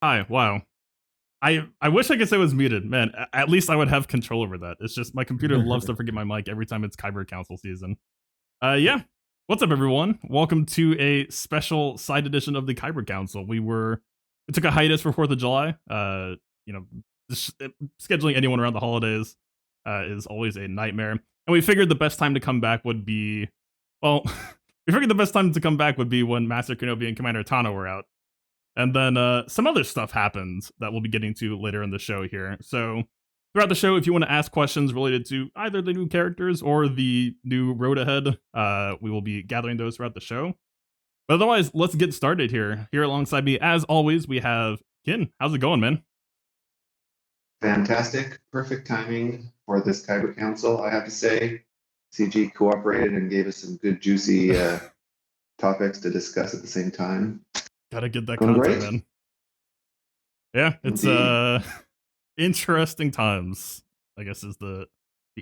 Hi. Wow. I wish I could say it was muted. Man, at least I would have control over that. It's just my computer loves to forget my mic every time it's Kyber Council season. Yeah. What's up, everyone? Welcome to a special side edition of the Kyber Council. We took a hiatus for 4th of July. You know, scheduling anyone around the holidays is always a nightmare. And we figured the best time to come back would be, well, we figured the best time to come back would be when Master Kenobi and Commander Tano were out. And then some other stuff happens that we'll be getting to later in the show here. So throughout the show, if you want to ask questions related to either the new characters or the new road ahead, we will be gathering those throughout the show. But otherwise, let's get started here. Here alongside me, as always, we have Kin. How's it going, man? Fantastic. Perfect timing for this Kyber Council, I have to say. CG cooperated and gave us some good, juicy topics to discuss at the same time. Gotta get that Going content, great. man. Yeah, it's Indeed. interesting times, I guess is the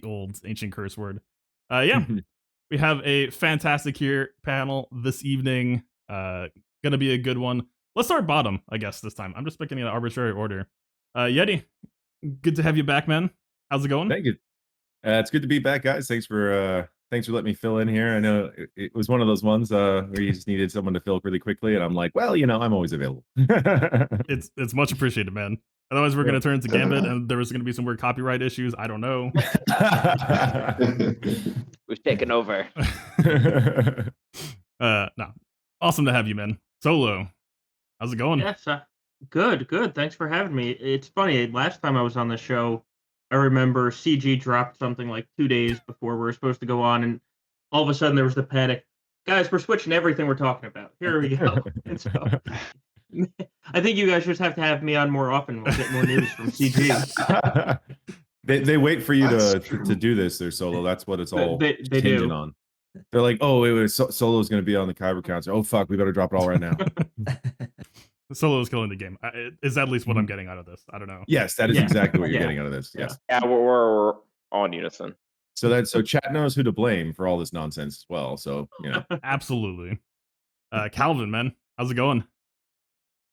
old ancient curse word. Yeah, we have a fantastic here panel this evening. Gonna be a good one. Let's start bottom, I guess, this time. I'm just picking an arbitrary order. Yeti, good to have you back, man. How's it going? Thank you. It's good to be back, guys. Thanks for letting me fill in here. I know it was one of those ones where you just needed someone to fill really quickly, and I'm like, well, I'm always available. It's much appreciated, man. Otherwise, we're gonna turn to Gambit, and there was gonna be some weird copyright issues. I don't know. We've taken over. No, awesome to have you, man. Solo, how's it going? Yes, good. Thanks for having me. It's funny. Last time I was on the show, I remember CG dropped something like 2 days before we were supposed to go on, and all of a sudden there was the panic. Guys, we're switching everything we're talking about. Here we go. And so I think you guys just have to have me on more often. We'll get more news from CG. They wait for you to do this, their Solo. That's what it's all They hinging do. on. They're like, oh, Solo's going to be on the Kyber Council. Oh, fuck, we better drop it all right now. Solo is killing the game. Is at least what I'm getting out of this. I don't know. Yes, that is exactly what you're getting out of this. Yes. Yeah, we're all in unison. So chat knows who to blame for all this nonsense as well. So Absolutely. Calvin, man, how's it going?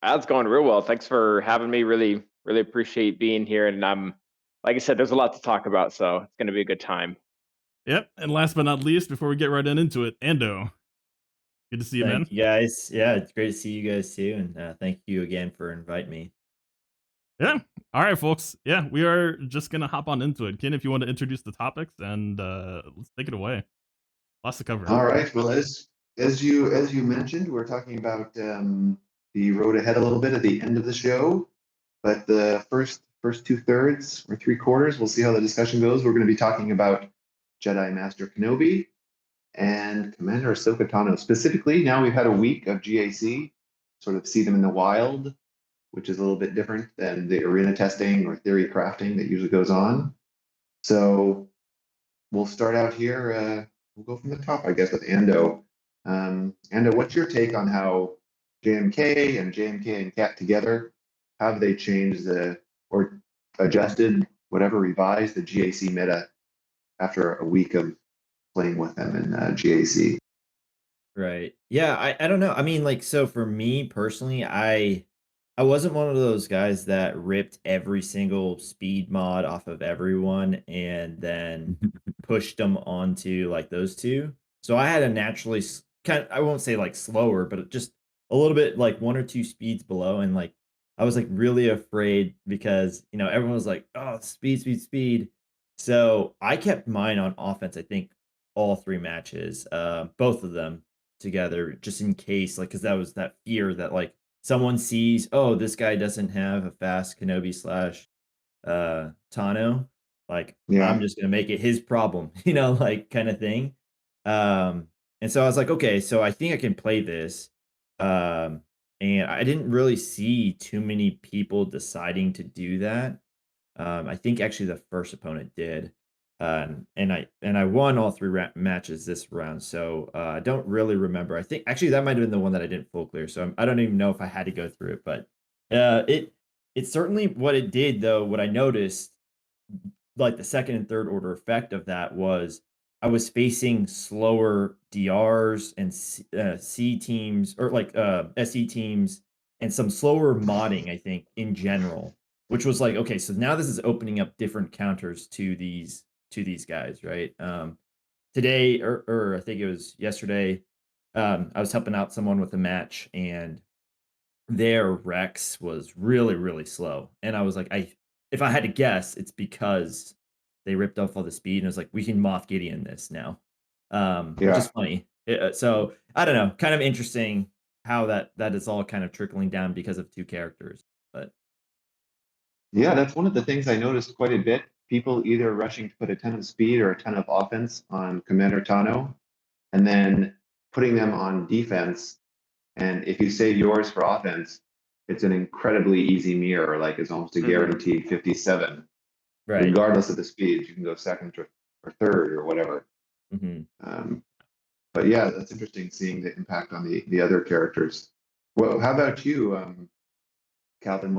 That's going real well. Thanks for having me. Really appreciate being here. And like I said, there's a lot to talk about, so it's going to be a good time. Yep. And last but not least, before we get right into it, Ando. Good to see you, man. Thank you guys. Yeah, it's great to see you guys too, and thank you again for inviting me. Yeah. All right, folks. Yeah, we are just gonna hop on into it. Ken, if you want to introduce the topics, and let's take it away. Lots to cover. All right. Well, as you mentioned, we're talking about the road ahead a little bit at the end of the show, but the first 2/3 or 3/4, we'll see how the discussion goes. We're going to be talking about Jedi Master Kenobi and Commander Ahsoka Tano. Specifically, now we've had a week of GAC, sort of see them in the wild, which is a little bit different than the arena testing or theory crafting that usually goes on. So we'll start out here. We'll go from the top, I guess, with Ando. Ando, what's your take on how JMK and CAT together, have they changed or adjusted, whatever, revised the GAC meta after a week of playing with them in GAC? Right. Yeah, I don't know. I mean, like, so for me personally, I wasn't one of those guys that ripped every single speed mod off of everyone and then pushed them onto like those two. So I had a naturally I won't say like slower, but just a little bit like one or two speeds below. And like I was like really afraid because everyone was like, oh, speed. So I kept mine on offense, I think all three matches, both of them together, just in case, like, because that was that fear that like someone sees, oh, this guy doesn't have a fast Kenobi slash Tano, like, Yeah. I'm just gonna make it his problem, like kind of thing. And so I was like, okay, so I think I can play this. And I didn't really see too many people deciding to do that. I think actually the first opponent did. And I won all three matches this round, so I don't really remember. I think actually that might have been the one that I didn't full clear, so I don't even know if I had to go through it. But it's certainly what it did, though. What I noticed, like the second and third order effect of that, was I was facing slower DRs and C teams, or like SE teams and some slower modding, I think, in general, which was like, okay, so now this is opening up different counters to these guys, right? Today or I think it was yesterday, I was helping out someone with a match, and their Rex was really, really slow. And I was like, if I had to guess, it's because they ripped off all the speed, and it was like, we can Moth Gideon this now. Which Yeah. is funny. So I don't know, kind of interesting how that is all kind of trickling down because of two characters. But Yeah, that's one of the things I noticed quite a bit. People either rushing to put a ton of speed or a ton of offense on Commander Tano, and then putting them on defense. And if you save yours for offense, it's an incredibly easy mirror, like it's almost a guaranteed 57. right. Regardless of the speed, you can go second or third or whatever. But yeah, that's interesting seeing the impact on the other characters. Well, how about you, Calvin?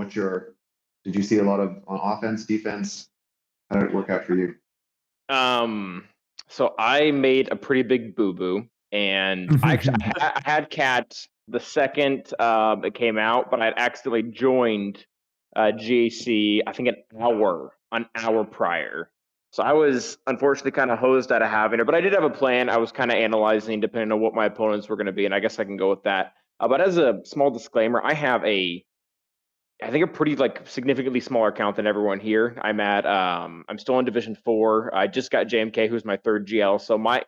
Did you see a lot of on offense, defense? How did it work out for you? So I made a pretty big boo-boo, and I had CAT the second it came out, but I'd accidentally joined GAC, I think an hour prior. So I was unfortunately kind of hosed out of having it, but I did have a plan. I was kind of analyzing depending on what my opponents were going to be, and I guess I can go with that. But as a small disclaimer, I have I think a pretty like significantly smaller count than everyone here. I'm still in Division 4. I just got JMK, who's my third GL. So my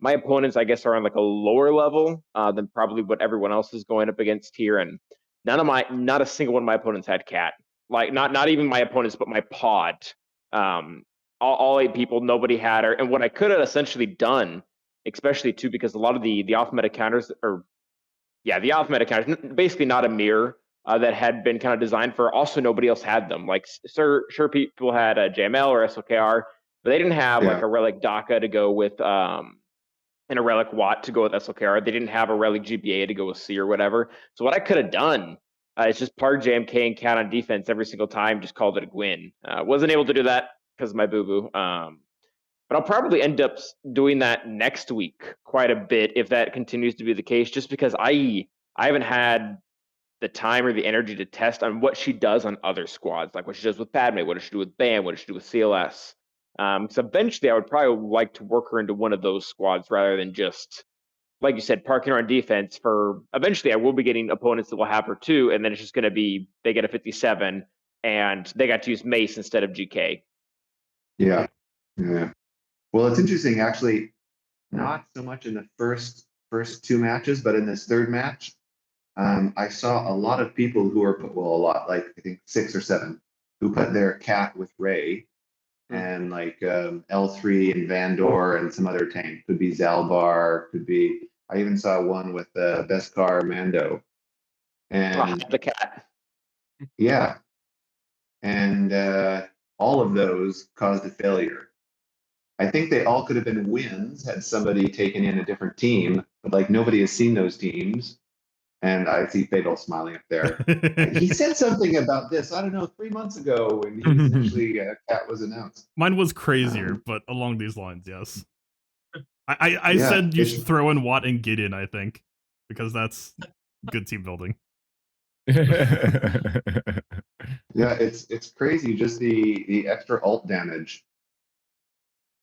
opponents, I guess, are on like a lower level than probably what everyone else is going up against here. And not a single one of my opponents had CAT. Like not even my opponents, but my pod. All 8 people, nobody had her. And what I could have essentially done, especially too, because a lot of the off meta counters the off meta counters, basically not a mirror. That had been kind of designed for. Also, nobody else had them. Like, sure, people had a JML or SOKR, but they didn't have like a Relic DACA to go with, and a Relic Watt to go with SOKR. They didn't have a Relic GBA to go with C or whatever. So what I could have done is just park JMK and CAT on defense every single time, just called it a win. Wasn't able to do that because of my boo-boo. But I'll probably end up doing that next week quite a bit if that continues to be the case, just because I haven't had the time or the energy to test on what she does on other squads, like what she does with Padme, what does she do with BAM, what does she do with CLS. So eventually I would probably like to work her into one of those squads rather than just, like you said, parking her on defense for, eventually I will be getting opponents that will have her too, and then it's just going to be, they get a 57 and they got to use Mace instead of GK. Yeah. Well, it's interesting, actually, not so much in the first 2 matches, but in this third match, I saw a lot of people who are like I think 6 or 7, who put their CAT with Ray, and like L3 and Vandor and some other tank. Could be Zalbar, could be. I even saw one with Beskar Mando, and the CAT. Yeah, and all of those caused a failure. I think they all could have been wins had somebody taken in a different team, but like nobody has seen those teams. And I see Fatal smiling up there. He said something about this, I don't know, 3 months ago when he was actually CAT was announced. Mine was crazier, but along these lines, yes. I said you should throw in Watt and Gideon, I think, because that's good team building. Yeah, it's crazy. Just the extra ult damage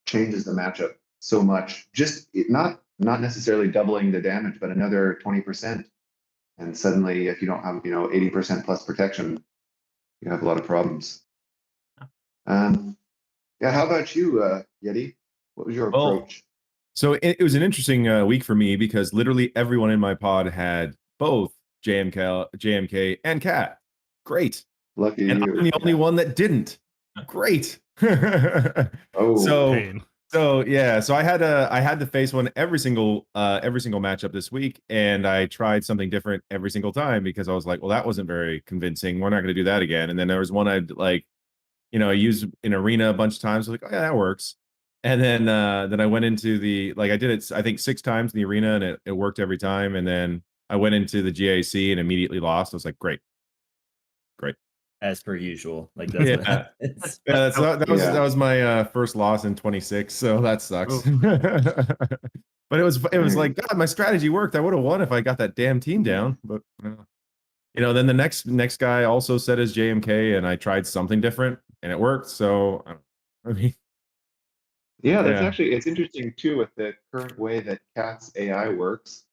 changes the matchup so much. Just not necessarily doubling the damage, but another 20%. And suddenly, if you don't have 80% plus protection, you have a lot of problems. Yeah, how about you, Yeti? What was your approach? So it was an interesting week for me because literally everyone in my pod had both JMK and CAT. Great. Lucky and you. I'm the only one that didn't. Great. Oh, So yeah, so I had to face one every single matchup this week, and I tried something different every single time because I was like, well, that wasn't very convincing. We're not going to do that again. And then there was one I'd like, I used in arena a bunch of times. I was like, oh yeah, that works. And then I went into I did it I think 6 times in the arena, and it worked every time. And then I went into the GAC and immediately lost. I was like, great. As per usual, like that was my first loss in 26, so that sucks. But it was like, God, my strategy worked. I would have won if I got that damn team down. But then the next guy also said his JMK, and I tried something different, and it worked. So I mean, Yeah, that's yeah. actually, it's interesting too with the current way that CAT's AI works.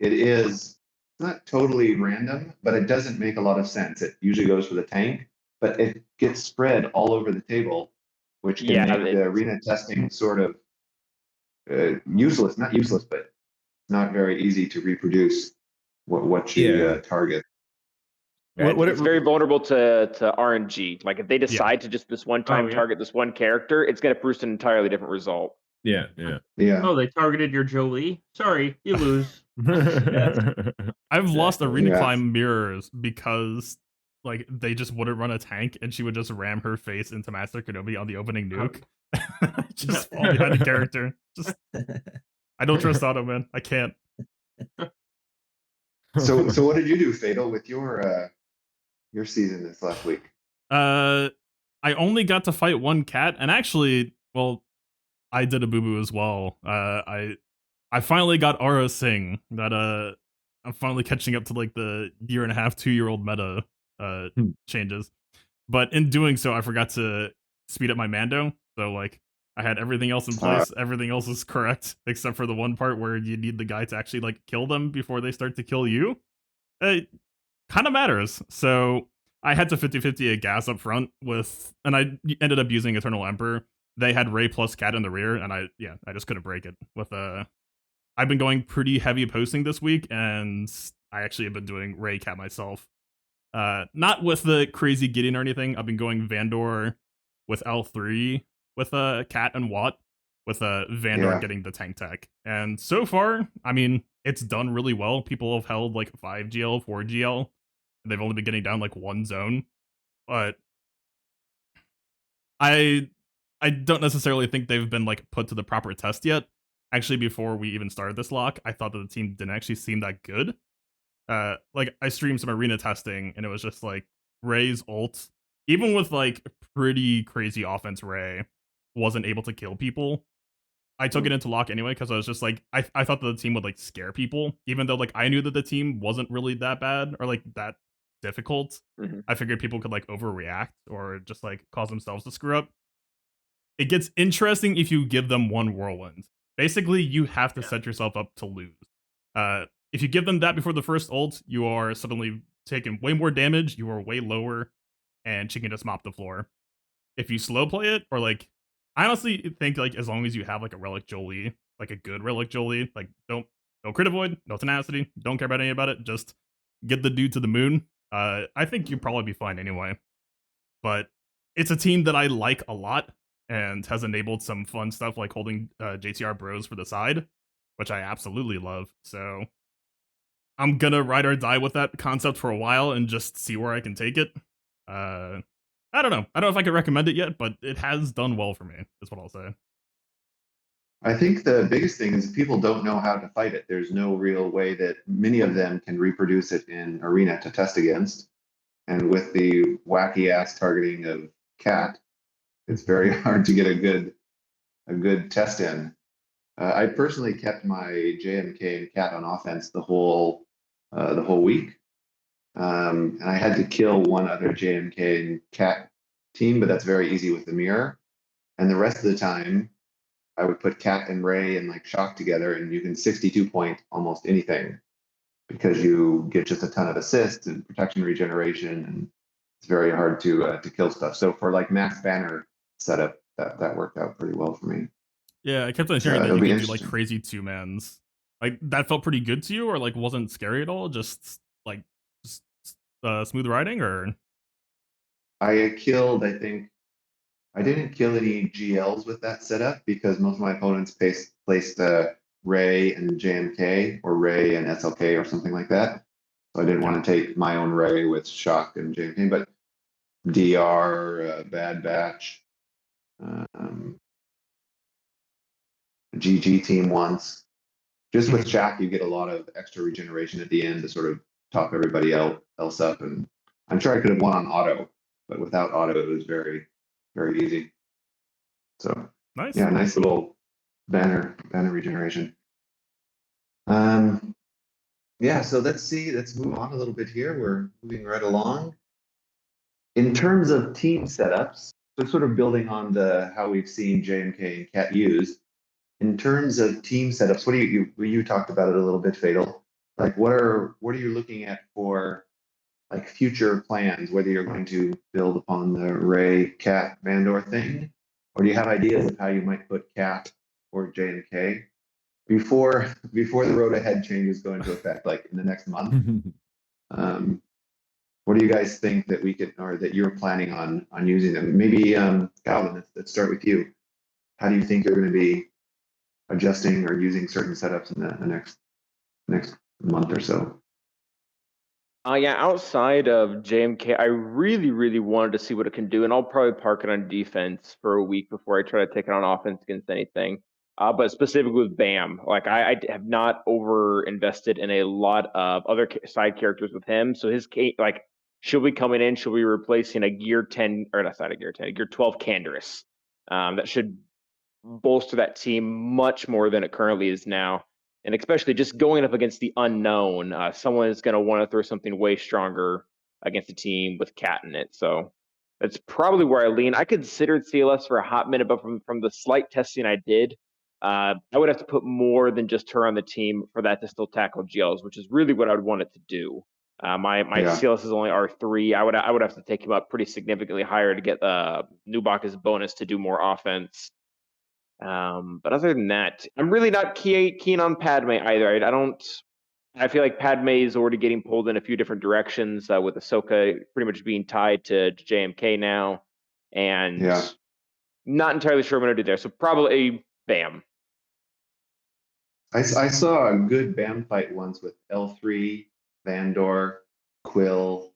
It's not totally random, but it doesn't make a lot of sense. It usually goes for the tank, but it gets spread all over the table, which can Yeah, make the arena testing sort of useless, not useless, but not very easy to reproduce what you Yeah. target. it's very vulnerable to RNG. Like if they decide to just this one time Oh, yeah. target this one character, it's going to produce an entirely different result. Yeah. Oh, they targeted your Jolie. Sorry, you lose. I've lost arena Yeah. climb mirrors because like they just wouldn't run a tank and she would just ram her face into Master Kenobi on the opening nuke. Just fall behind the character. Just I don't trust Auto, man. I can't. So what did you do, Fatal, with your season this last week? I only got to fight one cat, and actually, well, I did a boo boo as well. I finally got Aura Singh. That I'm finally catching up to like the 1.5, 2-year-old meta changes. But in doing so, I forgot to speed up my Mando. So like I had everything else in place. Everything else is correct except for the one part where you need the guy to actually like kill them before they start to kill you. It kind of matters. So I had to 50-50 a gas up front with, and I ended up using Eternal Emperor. They had Ray plus Cat in the rear, and I just couldn't break it with I've been going pretty heavy posting this week, and I actually have been doing Ray Cat myself. Not with the crazy Gideon or anything. I've been going Vandor with L3 with Cat and Watt with Vandor getting the tank tech. And so far, I mean, it's done really well. People have held like 5 GL, 4 GL. And they've only been getting down like one zone. But I don't necessarily think they've been like put to the proper test yet. Actually, before we even started this lock, I thought that the team didn't actually seem that good. Like I streamed some arena testing, and it was just like Ray's ult, even with like pretty crazy offense, Ray wasn't able to kill people. I took it into lock anyway because I was just like I thought that the team would like scare people, even though like I knew that the team wasn't really that bad or like that difficult. I figured people could like overreact or just like cause themselves to screw up. It gets interesting if you give them one whirlwind. Basically, you have to set yourself up to lose. If you give them that before the first ult, you are suddenly taking way more damage, you are way lower, and she can just mop the floor. If you slow play it, or like, I honestly think like as long as you have like a Relic Jolie, like a good Relic Jolie, like no crit avoid, no tenacity, don't care about any about it, just get the dude to the moon. I think you'd probably be fine anyway. But it's a team that I like a lot and has enabled some fun stuff like holding JTR bros for the side, which I absolutely love. So I'm gonna ride or die with that concept for a while and just see where I can take it. I don't know. I don't know if I could recommend it yet, but it has done well for me, is what I'll say. I think the biggest thing is people don't know how to fight it. There's no real way that many of them can reproduce it in arena to test against. And with the wacky ass targeting of Cat, it's very hard to get a good test in. I personally kept my JMK and CAT on offense the whole week, and I had to kill one other JMK and CAT team, but that's very easy with the mirror. And the rest of the time, I would put Cat and Ray and like Shock together, and you can 62 point almost anything because you get just a ton of assists and protection regeneration, and it's very hard to kill stuff. So for like max banner setup, that worked out pretty well for me. Yeah, I kept on hearing that it'll you be could do like interesting. crazy 2-mans. Like that felt pretty good to you, or like wasn't scary at all? Just like just smooth riding, or I killed, I think, I didn't kill any GLs with that setup because most of my opponents placed Ray and JMK or Ray and SLK or something like that. So I didn't want to take my own Ray with Shock and JMK, but DR, Bad Batch, GG team once. Just with Shaq, you get a lot of extra regeneration at the end to sort of top everybody else up. And I'm sure I could have won on auto, but without auto, it was very, very easy. So nice. Yeah, nice little banner regeneration. Yeah, so let's move on a little bit here. We're moving right along. In terms of team setups, so sort of building on the how we've seen JMK and CAT used, in terms of team setups, what do you talked about it a little bit, Fatal. Like what are you looking at for like future plans, whether you're going to build upon the Ray Cat Vandor thing, or do you have ideas of how you might put Cat or JMK before the road ahead changes go into effect, like in the next month? Um, what do you guys think that we could, or that you're planning on using them? Maybe Calvin, let's start with you. How do you think you're going to be adjusting or using certain setups in the next month or so? Yeah, outside of JMK, I really, really wanted to see what it can do, and I'll probably park it on defense for a week before I try to take it on offense against anything. But specifically with Bam, like I have not over invested in a lot of other side characters with him. So like she'll be coming in, she'll be replacing a gear 10, or not a gear 10, a gear 12 Canderous. That should bolster that team much more than it currently is now. And especially just going up against the unknown, someone is going to want to throw something way stronger against a team with Cat in it. So that's probably where I lean. I considered CLS for a hot minute, but from the slight testing I did, I would have to put more than just her on the team for that to still tackle GLs, which is really what I would want it to do. My Yeah. CLS is only R3. I would have to take him up pretty significantly higher to get Nubaka's bonus to do more offense. But other than that, I'm really not keen on Padme either. I feel like Padme is already getting pulled in a few different directions, with Ahsoka pretty much being tied to JMK now, and Yeah. not entirely sure what I'm gonna do there. So probably Bam. I saw a good BAM fight once with L3, Vandor, Quill,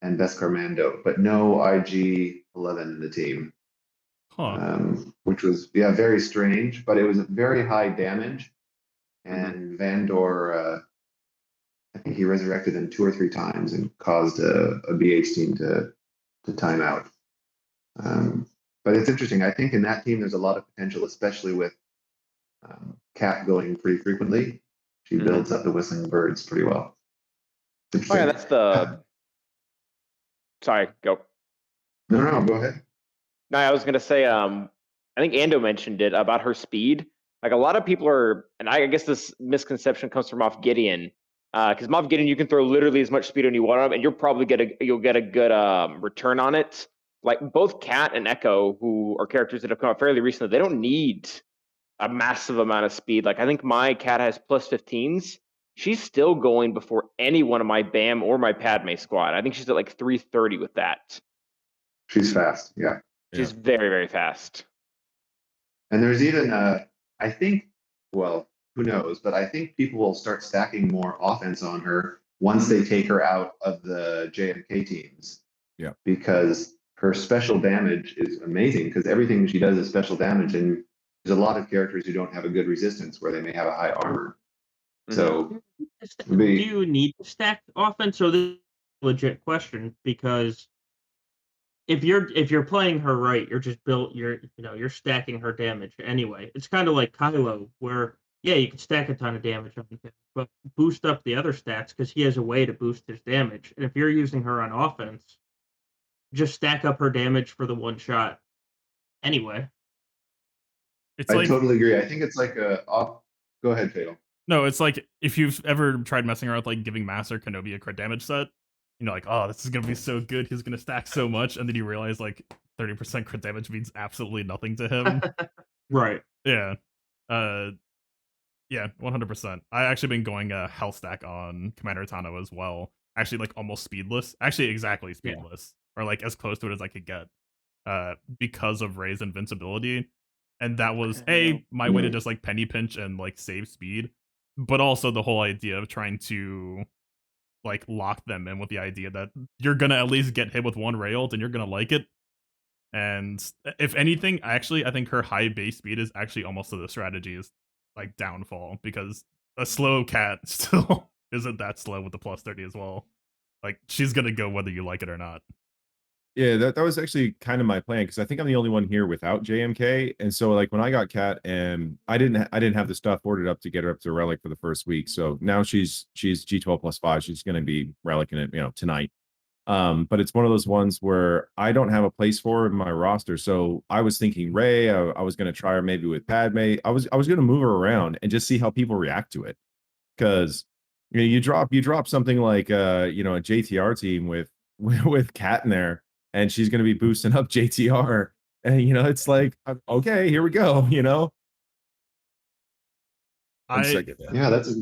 and Beskar Mando, but no IG-11 in the team. Huh. Which was very strange, but it was very high damage. And Vandor, I think he resurrected him 2 or 3 times and caused a BH team to time out. But it's interesting. I think in that team there's a lot of potential, especially with Cat going pretty frequently. She builds up the whistling birds pretty well. Oh yeah, that's the. Sorry, go. No, go ahead. No, I was gonna say, I think Ando mentioned it about her speed. Like a lot of people are, and I guess this misconception comes from Moff Gideon, because Moff Gideon you can throw literally as much speed on you want on him, and you'll get a good return on it. Like both Cat and Echo, who are characters that have come out fairly recently, they don't need a massive amount of speed. Like I think my Cat has plus 15s. She's still going before any one of my Bam or my Padme squad. I think she's at like 330 with that. She's fast. Yeah. She's very, very fast. And there's even, I think, well, who knows, but I think people will start stacking more offense on her once they take her out of the JMK teams. Yeah. Because her special damage is amazing because everything she does is special damage. And there's a lot of characters who don't have a good resistance where they may have a high armor. So, do you need to stack offense? So this is a legit question because if you're playing her right, you're stacking her damage anyway. It's kind of like Kylo, where you can stack a ton of damage on him, but boost up the other stats because he has a way to boost his damage. And if you're using her on offense, just stack up her damage for the one shot anyway. I totally agree. I think it's like go ahead, Fatal. No, it's like if you've ever tried messing around with like giving Master Kenobi a crit damage set, like, oh, this is gonna be so good, he's gonna stack so much, and then you realize like 30% crit damage means absolutely nothing to him. Right. Yeah. Yeah, 100%. I actually been going health stack on Commander Tano as well. Actually, like almost speedless. Actually, exactly speedless, or like as close to it as I could get, because of Rey's invincibility, and that was my way to just like penny pinch and like save speed, but also the whole idea of trying to like lock them in with the idea that you're gonna at least get hit with one Rey ult and you're gonna like it. And if anything, I think her high base speed is actually almost the strategy's like downfall, because a slow Cat still isn't that slow with the plus 30 as well. Like she's gonna go whether you like it or not. Yeah, that was actually kind of my plan because I think I'm the only one here without JMK, and so like when I got Cat, and I didn't have the stuff ordered up to get her up to Relic for the first week. So now she's G12+5. She's going to be Relicing it, tonight. But it's one of those ones where I don't have a place for her in my roster. So I was thinking Ray. I was going to try her maybe with Padme. I was going to move her around and just see how people react to it because you drop something like a JTR team with with Cat in there, and she's going to be boosting up JTR, and it's like okay, here we go. One second. Yeah, that's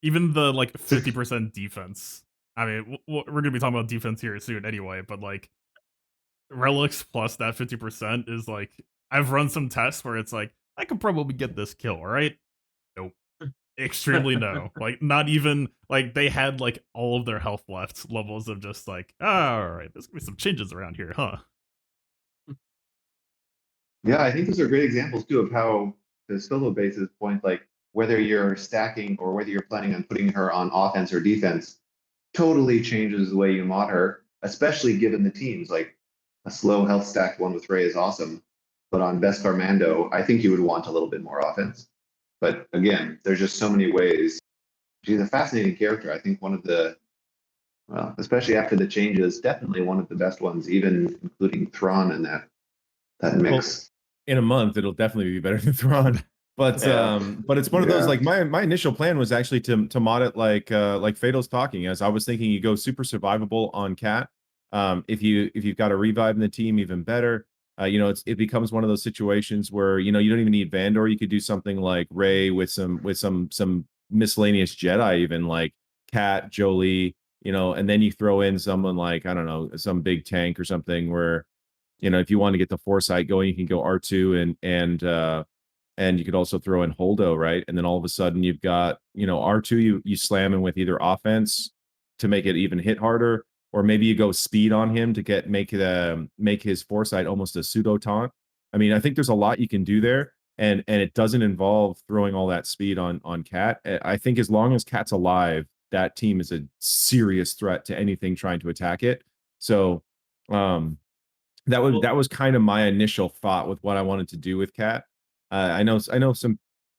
even the like 50% defense. I mean, we're gonna be talking about defense here soon anyway, but like relics plus that 50% is like I've run some tests where it's like I could probably get this kill, right? Nope. Extremely no. Like not even like they had like all of their health left levels of just like, all right, there's gonna be some changes around here, huh? Yeah, I think those are great examples too of how the solo basis point, like whether you're stacking or whether you're planning on putting her on offense or defense, totally changes the way you mod her, especially given the teams. Like a slow health stacked one with Ray is awesome, but on Beskar Mando, I think you would want a little bit more offense. But again, there's just so many ways. She's a fascinating character. I think one of the, well, especially after the changes, definitely one of the best ones, even including Thrawn in that mix. In a month it'll definitely be better than Thrawn. But but it's one of those like my initial plan was actually to mod it like Fatal's talking, as I was thinking you go super survivable on Cat. If you've got a revive in the team, even better. It becomes one of those situations where you don't even need Vandor. You could do something like Ray with some miscellaneous Jedi, even like Cat, Jolie, and then you throw in someone like I don't know, some big tank or something where if you want to get the foresight going, you can go R2 and you could also throw in Holdo, right? And then all of a sudden you've got, R2 you slam him with either offense to make it even hit harder, or maybe you go speed on him to make his foresight almost a pseudo taunt. I mean, I think there's a lot you can do there, and it doesn't involve throwing all that speed on Cat. I think as long as Cat's alive, that team is a serious threat to anything trying to attack it. So that was kind of my initial thought with what I wanted to do with Cat. I know some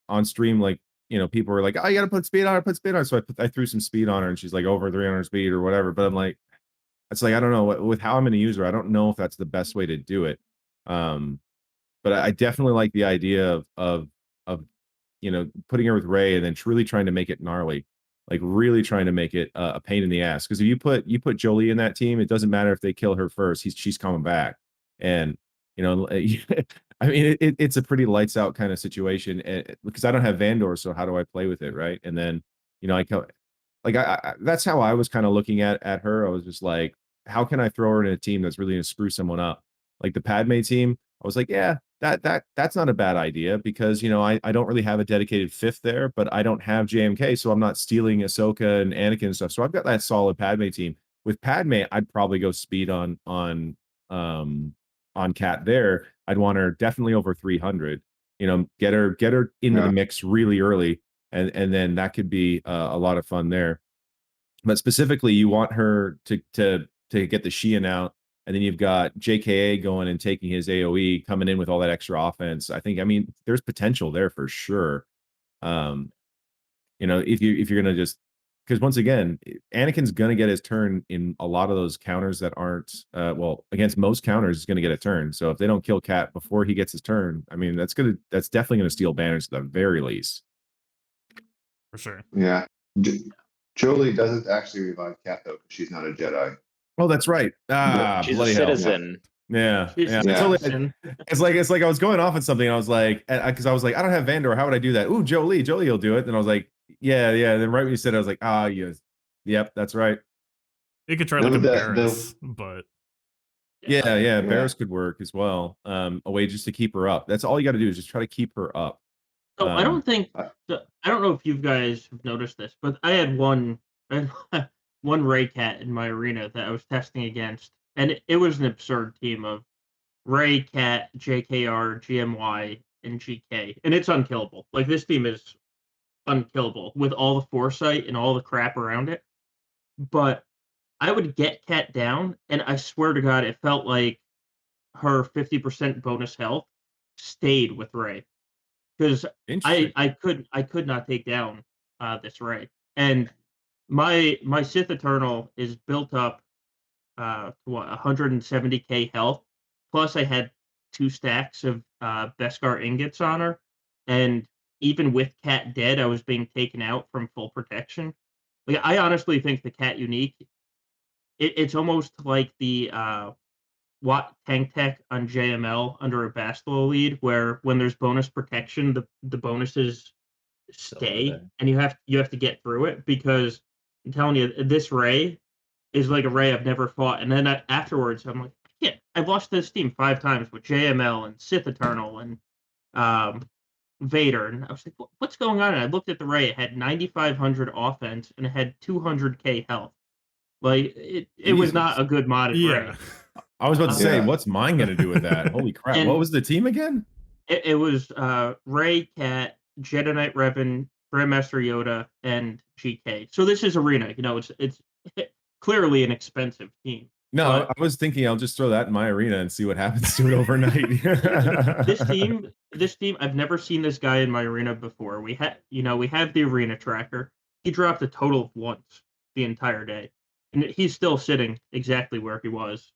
on stream, like people were like, "Oh, you got to put speed on her, put speed on her." So I threw some speed on her, and she's like over 300 speed or whatever. But I'm like, it's like I don't know with how I'm going to use her. I don't know if that's the best way to do it. But I definitely like the idea of putting her with Ray and then truly trying to make it gnarly, like really trying to make it a pain in the ass. Because if you put Jolie in that team, it doesn't matter if they kill her first. She's coming back, and I mean it's a pretty lights out kind of situation. Because I don't have Vandor, so how do I play with it, right? And then I that's how I was kind of looking at her. I was just like, how can I throw her in a team that's really gonna screw someone up? Like the Padme team, I was like, yeah, that's not a bad idea because I don't really have a dedicated fifth there, but I don't have JMK, so I'm not stealing Ahsoka and Anakin and stuff. So I've got that solid Padme team. With Padme, I'd probably go speed on Cat there. I'd want her definitely over 300. Get her into the mix really early, and then that could be a lot of fun there. But specifically, you want her to get the Sheehan out, and then you've got JKA going and taking his AOE, coming in with all that extra offense. I mean, there's potential there for sure. If you're gonna just because once again, Anakin's gonna get his turn in a lot of those counters that aren't against most counters, he's gonna get a turn. So if they don't kill Cat before he gets his turn, I mean that's definitely gonna steal banners at the very least. For sure. Yeah. Jolie doesn't actually revive Cat though, because she's not a Jedi. Oh, that's right. She's bloody a hell. citizen. Yeah. Yeah. Totally, it's like I was going off on something. I was like, because I was like, I don't have Vandor. How would I do that? Ooh, Jolie will do it. And I was like, yeah. Then right when you said it, I was like, yes. Yep, that's right. You could try like a Barris, but yeah, Barris could work as well. A way just to keep her up. That's all you got to do is just try to keep her up. So I don't know if you guys have noticed this, but I had one Ray Cat in my arena that I was testing against, and it was an absurd team of Ray, Cat, JKR, GMY, and GK, and it's unkillable. Like this team is unkillable with all the foresight and all the crap around it. But I would get Cat down, and I swear to God, it felt like her 50% bonus health stayed with Ray because Interesting. I could not take down this Ray, and my Sith Eternal is built up to what 170k health. Plus, I had 2 stacks of Beskar ingots on her, and even with Cat dead, I was being taken out from full protection. Like I honestly think the Cat unique, it's almost like the Watt tank tech on JML under a Bastila lead, where when there's bonus protection, the bonuses Still stay, there. and you have to get through it because I'm telling you, this Ray is like a Ray I've never fought. And then afterwards, I'm like, I can't. I've lost this team 5 times with JML and Sith Eternal and um, Vader, and I was like, what's going on? And I looked at the Ray; it had 9,500 offense and it had 200k health. Like it was not Jesus. a good modded Ray. Yeah. I was about to say, Yeah. what's mine going to do with that? Holy crap. And What was the team again? it was Ray, Cat, Jedi Knight Revan, Grandmaster Yoda, and GK. So this is Arena. You know, it's clearly an expensive team. No, But I was thinking I'll just throw that in my arena and see what happens to it overnight. this team, I've never seen this guy in my arena before. We have the arena tracker. He dropped a total of once the entire day, and he's still sitting exactly where he was.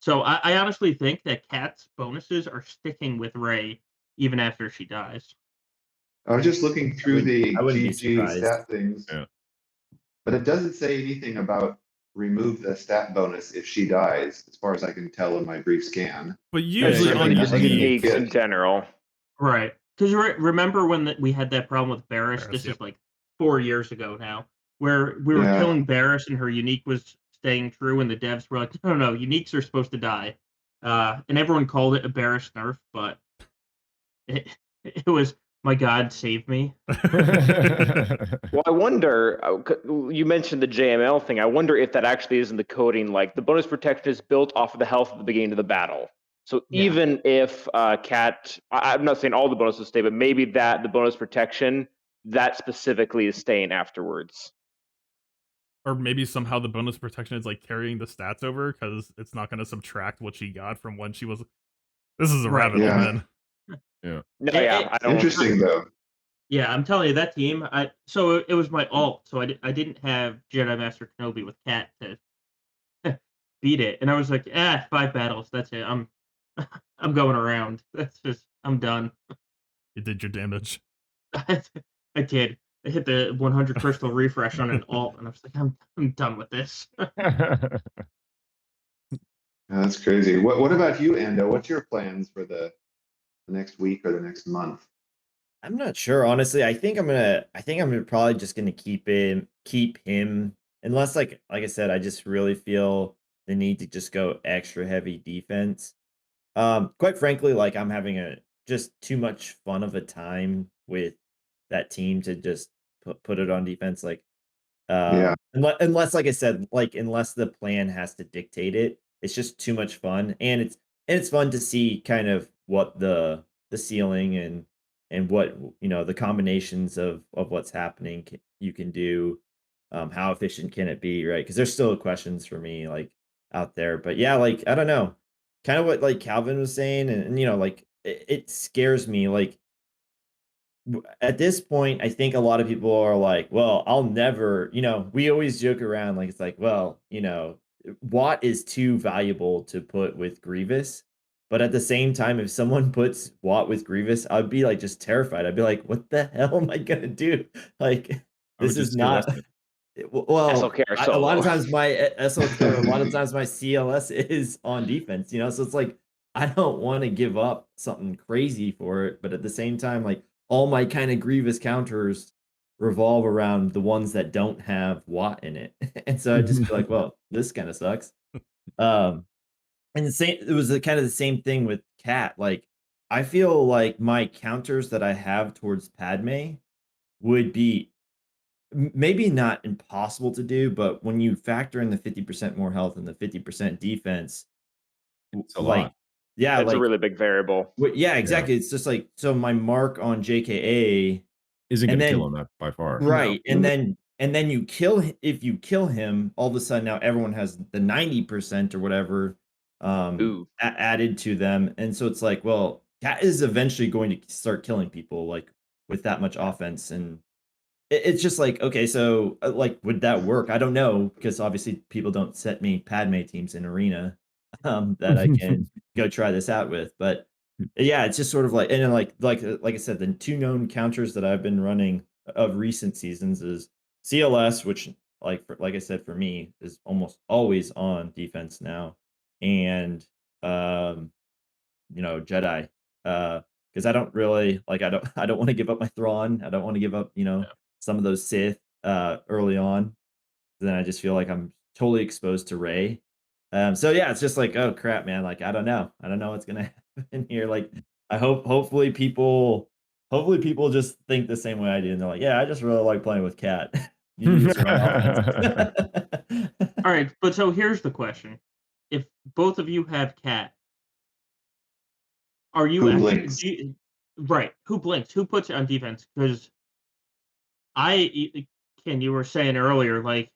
So I honestly think that Cat's bonuses are sticking with Ray even after she dies. I was just looking through the I wouldn't be GG surprised. stat things, Yeah. but it doesn't say anything about remove the stat bonus if she dies, as far as I can tell in my brief scan. But Yeah, usually yeah, on yeah. Just unique, uniques in general. Right. Because remember when we had that problem with Barris? Barris, This yep. is like 4 years ago now, where we were Yeah. killing Barris and her unique was staying true, and the devs were like, no, uniques are supposed to die. And everyone called it a Barris nerf, but it was, my God, save me. Well, I wonder, you mentioned the JML thing. I wonder if that actually is in the coding, like the bonus protection is built off of the health at the beginning of the battle. So Yeah. even if Cat, I'm not saying all the bonuses stay, but maybe that the bonus protection, that specifically is staying afterwards. or maybe somehow the bonus protection is like carrying the stats over because it's not going to subtract what she got from when she was. This is a Right. rabbit hole, Yeah. man. No, It- yeah, I don't. Interesting though. Yeah, I'm telling you, that team. So it was my alt. So I didn't have Jedi Master Kenobi with Cat to beat it, and I was like, 5 battles. That's it. I'm I'm going around. I'm done. You did your damage. I did. I hit the 100 crystal refresh on an alt, and I was like, I'm done with this. That's crazy. What about you, Ando? What's your plans for the next week or the next month? I'm not sure, honestly. I think I'm gonna probably just gonna keep him unless like I said, I just really feel the need to just go extra heavy defense. Quite frankly, like I'm having just too much fun of a time with that team to just put it on defense. Like Yeah. unless like I said, like unless the plan has to dictate it, it's just too much fun. And it's fun to see kind of what the ceiling and what the combinations of what's happening you can do. How efficient can it be, right? Because there's still questions for me like out there. But yeah, like I don't know. Kind of what like Calvin was saying, and like it scares me. Like at this point, I think a lot of people are like, well, I'll never, we always joke around like it's like, well, Watt is too valuable to put with Grievous. But at the same time, if someone puts Watt with Grievous, I'd be like just terrified. I'd be like, what the hell am I gonna do? Like, I would this just is not CLS it. well, SLK or a lot of solo. times my SLK or a lot of times my CLS is on defense, so it's like I don't want to give up something crazy for it, but at the same time, like all my kind of Grievous counters revolve around the ones that don't have Watt in it. And so I just feel like, well, this kind of sucks. And it was kind of the same thing with Cat. Like I feel like my counters that I have towards Padme would be maybe not impossible to do, but when you factor in the 50% more health and the 50% defense, It's a like, lot. yeah, That's like, a really big variable. yeah, exactly. It's just like, so my mark on JKA Isn't and going to then, kill him that by far. right. And then and then if you kill him, all of a sudden now everyone has the 90% or whatever Ooh. added to them. And so it's like, well, Cat is eventually going to start killing people like with that much offense. And it's just like, okay, so like, would that work? I don't know, because obviously people don't set me Padme teams in Arena that I can go try this out with. But yeah, it's just sort of like, and then like I said, the two known counters that I've been running of recent seasons is CLS, which like I said, for me is almost always on defense now, and um Jedi, because I don't really like, I don't want to give up my Thrawn. I don't want to give up, some of those Sith early on. Then I just feel like I'm totally exposed to Rey. So yeah, it's just like, oh crap, man. Like, I don't know. I don't know what's gonna happen here. Like, hopefully people just think the same way I do. And they're like, yeah, I just really like playing with Cat. You use my offense. All right, but so here's the question: if both of you have Cat, are you Who actually blinks? right? Who blinks? Who puts it on defense? Because Ken, you were saying earlier, like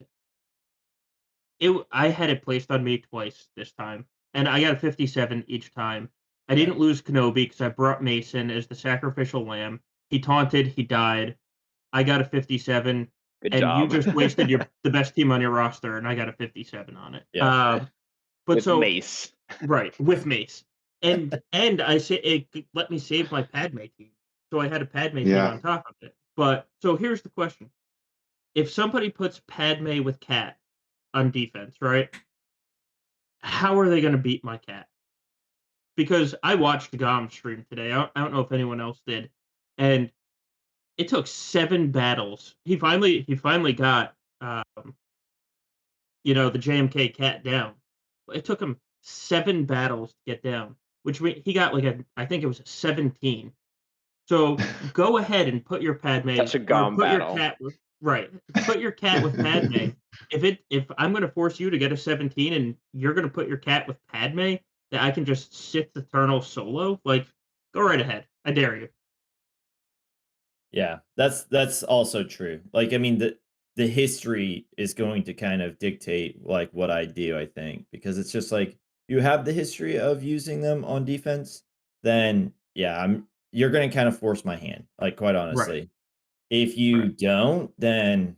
I had it placed on me twice this time, and I got a 57 each time. I didn't lose Kenobi because I brought Mason as the sacrificial lamb. He taunted, he died. I got a 57, Good and you job. just wasted the best team on your roster, and I got a 57 on it. Yeah. But With so Mace. right with Mace, and I say it let me save my Padme team, so I had a Padme team Yeah. on top of it. But so here's the question: if somebody puts Padme with Cat on defense, right? How are they going to beat my Cat? Because I watched the Gom stream today. I don't know if anyone else did, and it took 7 battles. He finally got the JMK cat down. It took him 7 battles to get down, which he got like I think it was a 17. So go ahead and put your Padme Such a or Gom put your battle. cat with right. Put your cat with Padme. If I'm going to force you to get a 17 and you're going to put your cat with Padme, that I can just Sith Eternal solo, like go right ahead. I dare you. Yeah, that's also true. Like, I mean, the history is going to kind of dictate like what I do, I think, because it's just like you have the history of using them on defense, then yeah, you're going to kind of force my hand, like quite Right. honestly. If you Right. don't, then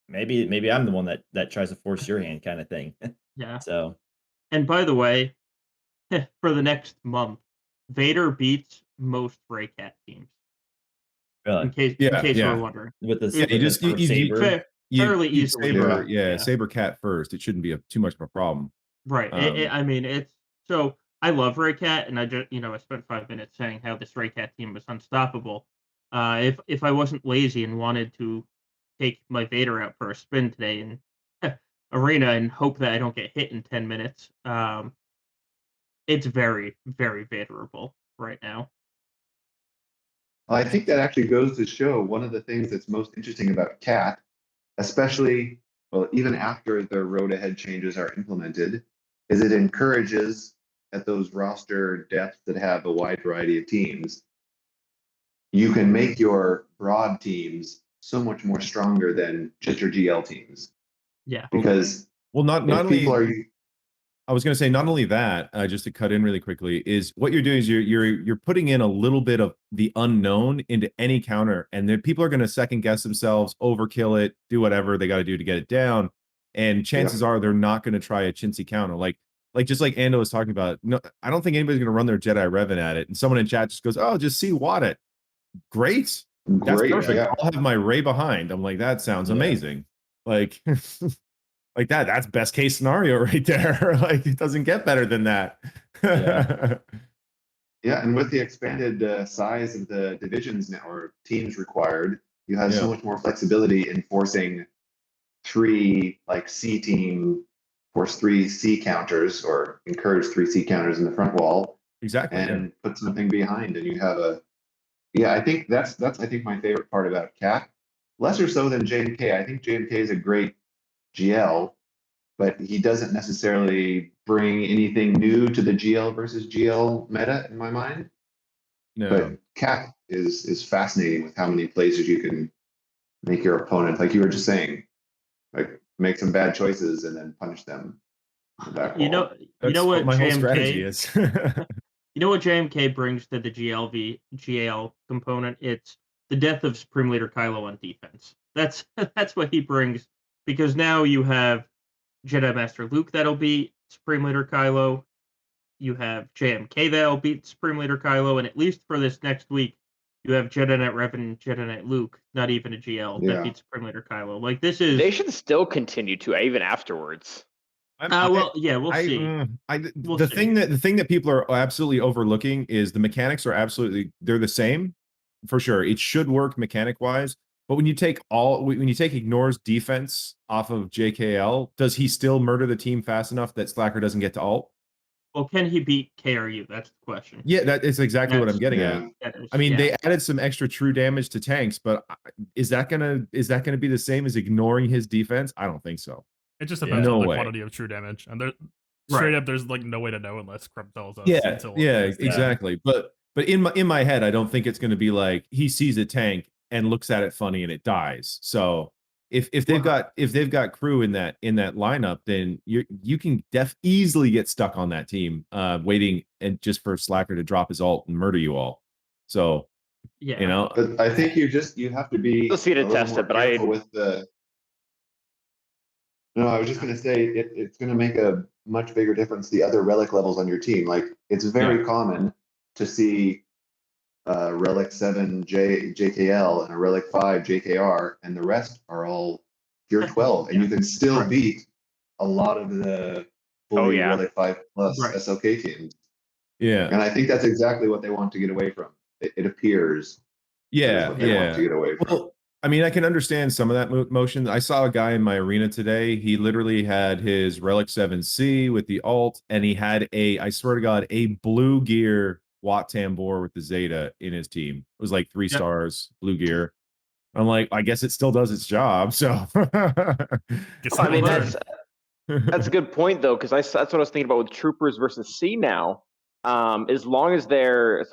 maybe I'm the one that tries to force your hand kind of thing. Yeah. So, And by the way, for the next month, Vader beats most Ray Cat teams. really, In Yeah, case you were yeah. wondering, with the Yeah, you with the just you saber. fairly you easily. saber Yeah. saber cat first. It shouldn't be too much of a problem. Right. I mean, it's so I love Ray Cat, and I just I spent 5 minutes saying how this Ray Cat team was unstoppable. If I wasn't lazy and wanted to take my Vader out for a spin today in arena and hope that I don't get hit in 10 minutes, it's very very Vaderable right now. I think that actually goes to show one of the things that's most interesting about Cat, especially, well, even after the road ahead changes are implemented, is it encourages at those roster depths that have a wide variety of teams, you can make your broad teams so much more stronger than just your GL teams. Yeah. Because Well, not if people only are, I was going to say, not only that, just to cut in really quickly, is what you're doing is you're putting in a little bit of the unknown into any counter, and then people are going to second guess themselves, overkill it, do whatever they got to do to get it down, and chances are they're not going to try a chintzy counter, like just like Ando was talking about. No, I don't think anybody's going to run their Jedi Revan at it, and someone in chat just goes, "Oh, just see Watt it." Great, that's great, perfect. yeah. I'll have my Ray behind. I'm like, that sounds Yeah. amazing. Like. Like that's best case scenario right there. Like it doesn't get better than that. Yeah. Yeah, and with the expanded size of the divisions now or teams required, you have so Yeah. much more flexibility in forcing 3 like C team, force 3 C counters or encourage 3 C counters in the front wall Exactly. Yeah. and put something behind, and you have a. Yeah, I think that's I think my favorite part about Cat, lesser so than JMK. I think JMK is a great GL, but he doesn't necessarily bring anything new to the GL versus GL meta in my mind. No. But Cat is fascinating with how many places you can make your opponent, like you were just saying, like make some bad choices and then punish them. You know That's what my whole strategy JMK is. you know what JMK brings to the GL component? It's the death of Supreme Leader Kylo on defense. That's that's what he brings, because now you have Jedi Master Luke that'll beat Supreme Leader Kylo. You have JMK that'll beat Supreme Leader Kylo, and at least for this next week, you have Jedi Knight Revan and Jedi Knight Luke, not even a GL, that Yeah. beats Supreme Leader Kylo. Like, this is They should still continue to even afterwards. well, yeah, we'll see. The thing that people are absolutely overlooking is the mechanics are absolutely, they're the same for sure. It should work mechanic wise, but when you take ignores defense off of JKL, does he still murder the team fast enough that Slacker doesn't get to ult? Well, can he beat KRU? That's the question. Yeah, that is exactly what I'm getting Yeah. at. I mean, they added some extra true damage to tanks, but is that gonna be the same as ignoring his defense? I don't think so. It just depends No on the way. quantity of true damage, and there Right. straight up, there's like no way to know unless Krupp tells us. Yeah, until yeah, it's done. exactly. But in my head, I don't think it's going to be like he sees a tank and looks at it funny and it dies. So if they've got crew in that lineup, then you can easily get stuck on that team, waiting and just for Slacker to drop his ult and murder you all. So Yeah. you know, But I think you have to be We'll see to a little test more it, but careful with the. No, I was just gonna say it's gonna make a much bigger difference the other relic levels on your team. Like it's very common to see relic 7 JKL and a relic 5 JKR, and the rest are all tier 12, and you can still Right. beat a lot of the fully relic 5 plus Right. SLK teams. yeah, And I think that's exactly what they want to get away from. It appears that's what they want to get away from. Well, I mean, I can understand some of that motion. I saw a guy in my arena today. He literally had his Relic 7C with the alt, and he had I swear to God, a blue gear Watt Tambor with the Zeta in his team. It was like 3 stars, blue gear. I'm like, I guess it still does its job. So, I mean, that's a good point though, because that's what I was thinking about with Troopers versus C now. As long as they're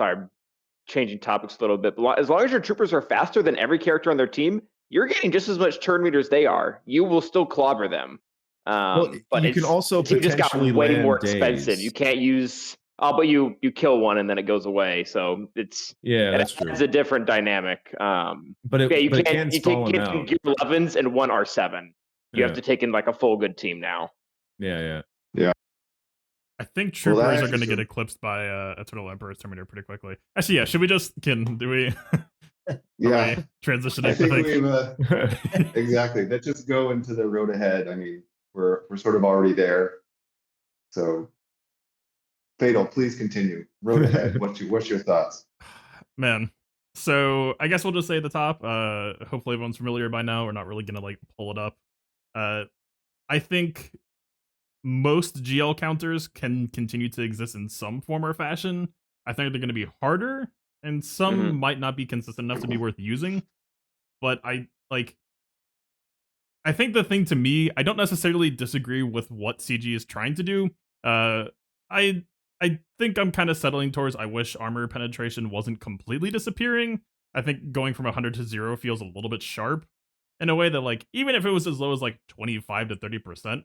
changing topics a little bit, but as long as your Troopers are faster than every character on their team, you're getting just as much turn meters they are. You will still clobber them. But you can also just got potentially way land more expensive. days. You can't use. But you kill one and then it goes away. So that's true. It's a different dynamic. But you can't take gear 11s and one R7. You have to take in like a full good team now. Yeah. I think Troopers are going to get eclipsed by Eternal Emperor's Terminator pretty quickly. Actually, yeah. Should we just do we? Yeah. Transitioning. I think we've exactly. Let's just go into the road ahead. I mean, we're sort of already there. So, Fatal, please continue. Road ahead. What's your thoughts? Man. So I guess we'll just say at the top. Hopefully everyone's familiar by now. We're not really gonna like pull it up. I think most GL counters can continue to exist in some form or fashion. I think they're going to be harder, and some might not be consistent enough to be worth using. But I think the thing to me, I don't necessarily disagree with what CG is trying to do. I think I'm kind of settling towards I wish armor penetration wasn't completely disappearing. I think going from 100 to 0 feels a little bit sharp in a way that, like, even if it was as low as like 25 to 30%,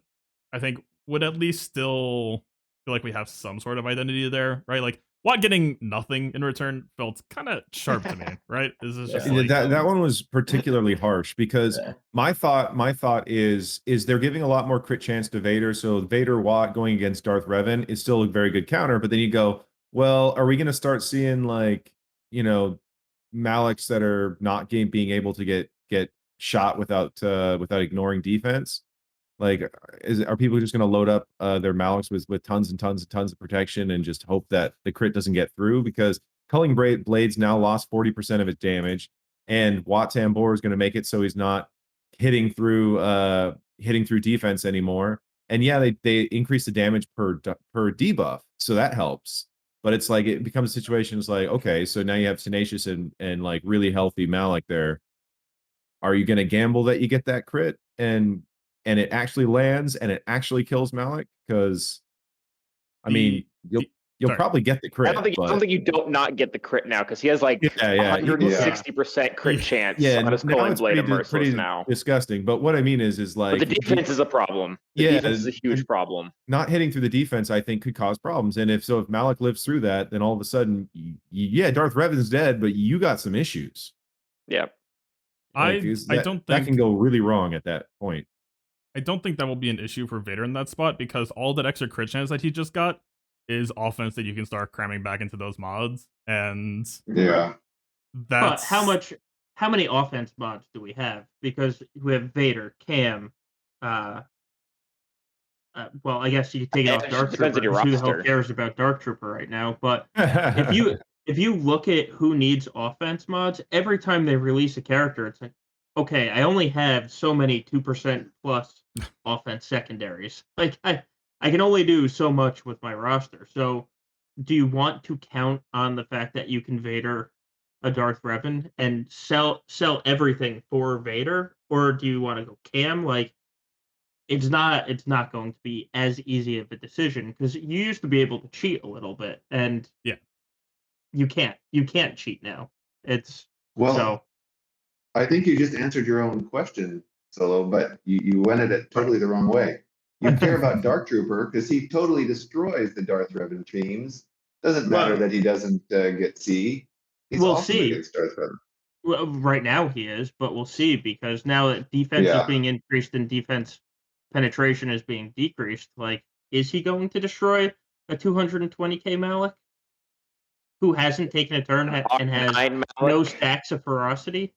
I think would at least still feel like we have some sort of identity there, right? Like, Watt getting nothing in return felt kind of sharp to me, right? This is just like, that one was particularly harsh because my thought is they're giving a lot more crit chance to Vader, so Vader Watt going against Darth Revan is still a very good counter. But then you go, well, are we going to start seeing like Maliks that are not being able to get shot without ignoring defense? Like, are people just going to load up their Maliks with tons and tons and tons of protection and just hope that the crit doesn't get through? Because Culling Blades now lost 40% of its damage, and Watt Tambor is going to make it so he's not hitting through defense anymore. And yeah, they increase the damage per debuff, so that helps. But it's like it becomes a situation. It's like, okay, so now you have Tenacious and like really healthy Malik there. Are you going to gamble that you get that crit and it actually lands and it actually kills Malik? Because I mean, you'll Sorry. probably get the I crit. don't think you don't not get the crit now because he has like Yeah, 160% crit chance on his now Culling it's Blade of pretty Merciless pretty now. disgusting. But what I mean is But like the defense is a problem. The defense is a huge and problem. not hitting through the defense, I think, could cause problems. And if Malik lives through that, then all of a sudden, yeah, Darth Revan's dead, but you got some issues. Yeah. Like, I don't that think can go really wrong at that point. I don't think that will be an issue for Vader in that spot because all that extra crit chance that he just got is offense that you can start cramming back into those mods, and Yeah. that's But how many offense mods do we have? Because we have Vader, Cam, well, I guess you could take it It off just Dark depends Trooper. on your 'Cause who the hell roster. cares about Dark Trooper right now? But if you look at who needs offense mods, every time they release a character, it's like, okay, I only have so many 2% plus offense secondaries. Like I can only do so much with my roster. So do you want to count on the fact that you can Vader a Darth Revan and sell everything for Vader, or do you want to go Cam? Like it's not going to be as easy of a decision because you used to be able to cheat a little bit, and Yeah. you can't cheat now. It's Well, so I think you just answered your own question, Solo, but you went at it totally the wrong way. You care about Dark Trooper because he totally destroys the Darth Revan teams. Doesn't matter Well- that he doesn't get C. He's We'll awesome see. against Darth Revan. well, right now he is, but we'll see because now that defense is Yeah. being increased and defense penetration is being decreased. Like, is he going to destroy a 220k Malik who hasn't taken a turn and has Nine no Malik. stacks of ferocity?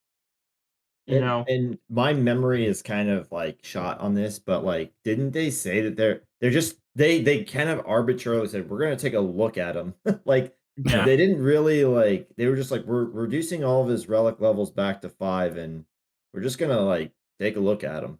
You And, know, and my memory is kind of like shot on this, but like, didn't they say that they're just they kind of arbitrarily said we're gonna take a look at him? Like Yeah. they didn't really like they were just like we're reducing all of his relic levels back to 5, and we're just gonna like take a look at him.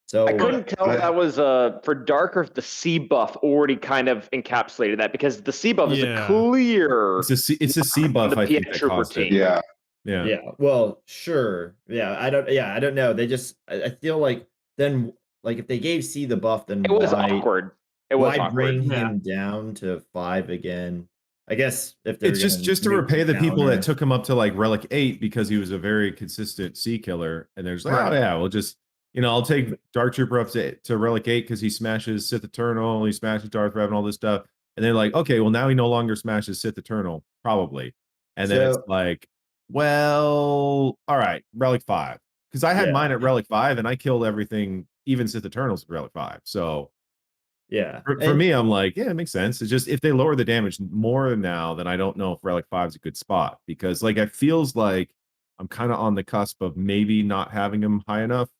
So I couldn't tell but- if that was for Dark or if the C buff already kind of encapsulated that because the C buff is a Yeah. clear. It's a C buff, The I think, PN that Trooper caused it. team. Yeah. Yeah. yeah, well, sure. I don't know. They just I feel like then like if they gave C the buff, then It was why awkward. It was why awkward. bring Yeah. him down to 5 again? I guess if they're It's just to gonna repay the people counter- that took him up to like relic 8 because he was a very consistent C killer, and there's like, Right. oh yeah, we'll just I'll take Dark Trooper up to relic 8 because he smashes Sith Eternal, he smashes Darth Revan, all this stuff, and they're like, okay, well now he no longer smashes Sith Eternal, probably, and then it's So- like, well, all right, relic 5, because I had Yeah. mine at relic 5 and I killed everything, even Sith Eternals at relic 5, so. Yeah. For And- me, I'm like, yeah, it makes sense. It's just if they lower the damage more now, then I don't know if Relic 5 is a good spot because like it feels like I'm kind of on the cusp of maybe not having him high enough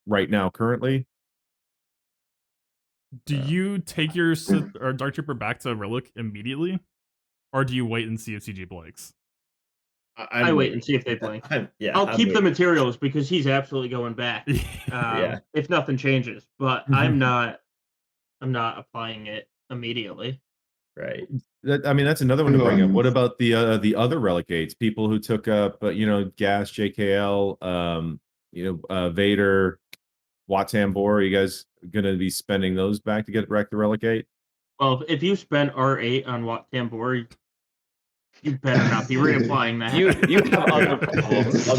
right now currently. Do you take your Sith or Dark Trooper back to Relic immediately, or do you wait and see if CG blinks? I'm I wait waiting. and see if they blink. Yeah, I'll I'm keep the waiting. materials because he's absolutely going back. Yeah. If nothing changes, but I'm not applying it immediately. Right. I mean, that's another one to bring up. Um, What about the other Relicates? People who took up, Gas, JKL, Vader, Watambor. You guys gonna be spending those back to get back the Relicate? Well, if you spend R8 on Wat Tambor, you better not be reapplying that. You have other problems.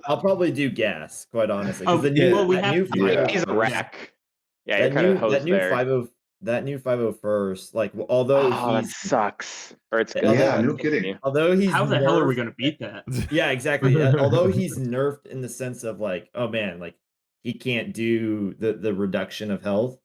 I'll probably do gas, quite honestly. Oh, 'Cause the new, well, we that have new to do it. 50 He's a Yeah. wreck. Yeah, you're that kind new of hosed that new there. 50 that new 501st, like although Oh, that he's sucks. Or it's good. Yeah, no kidding. although he's How the hell are we nerfed- going to beat that? Yeah, exactly. Although he's nerfed in the sense of like, oh man, like he can't do the reduction of health.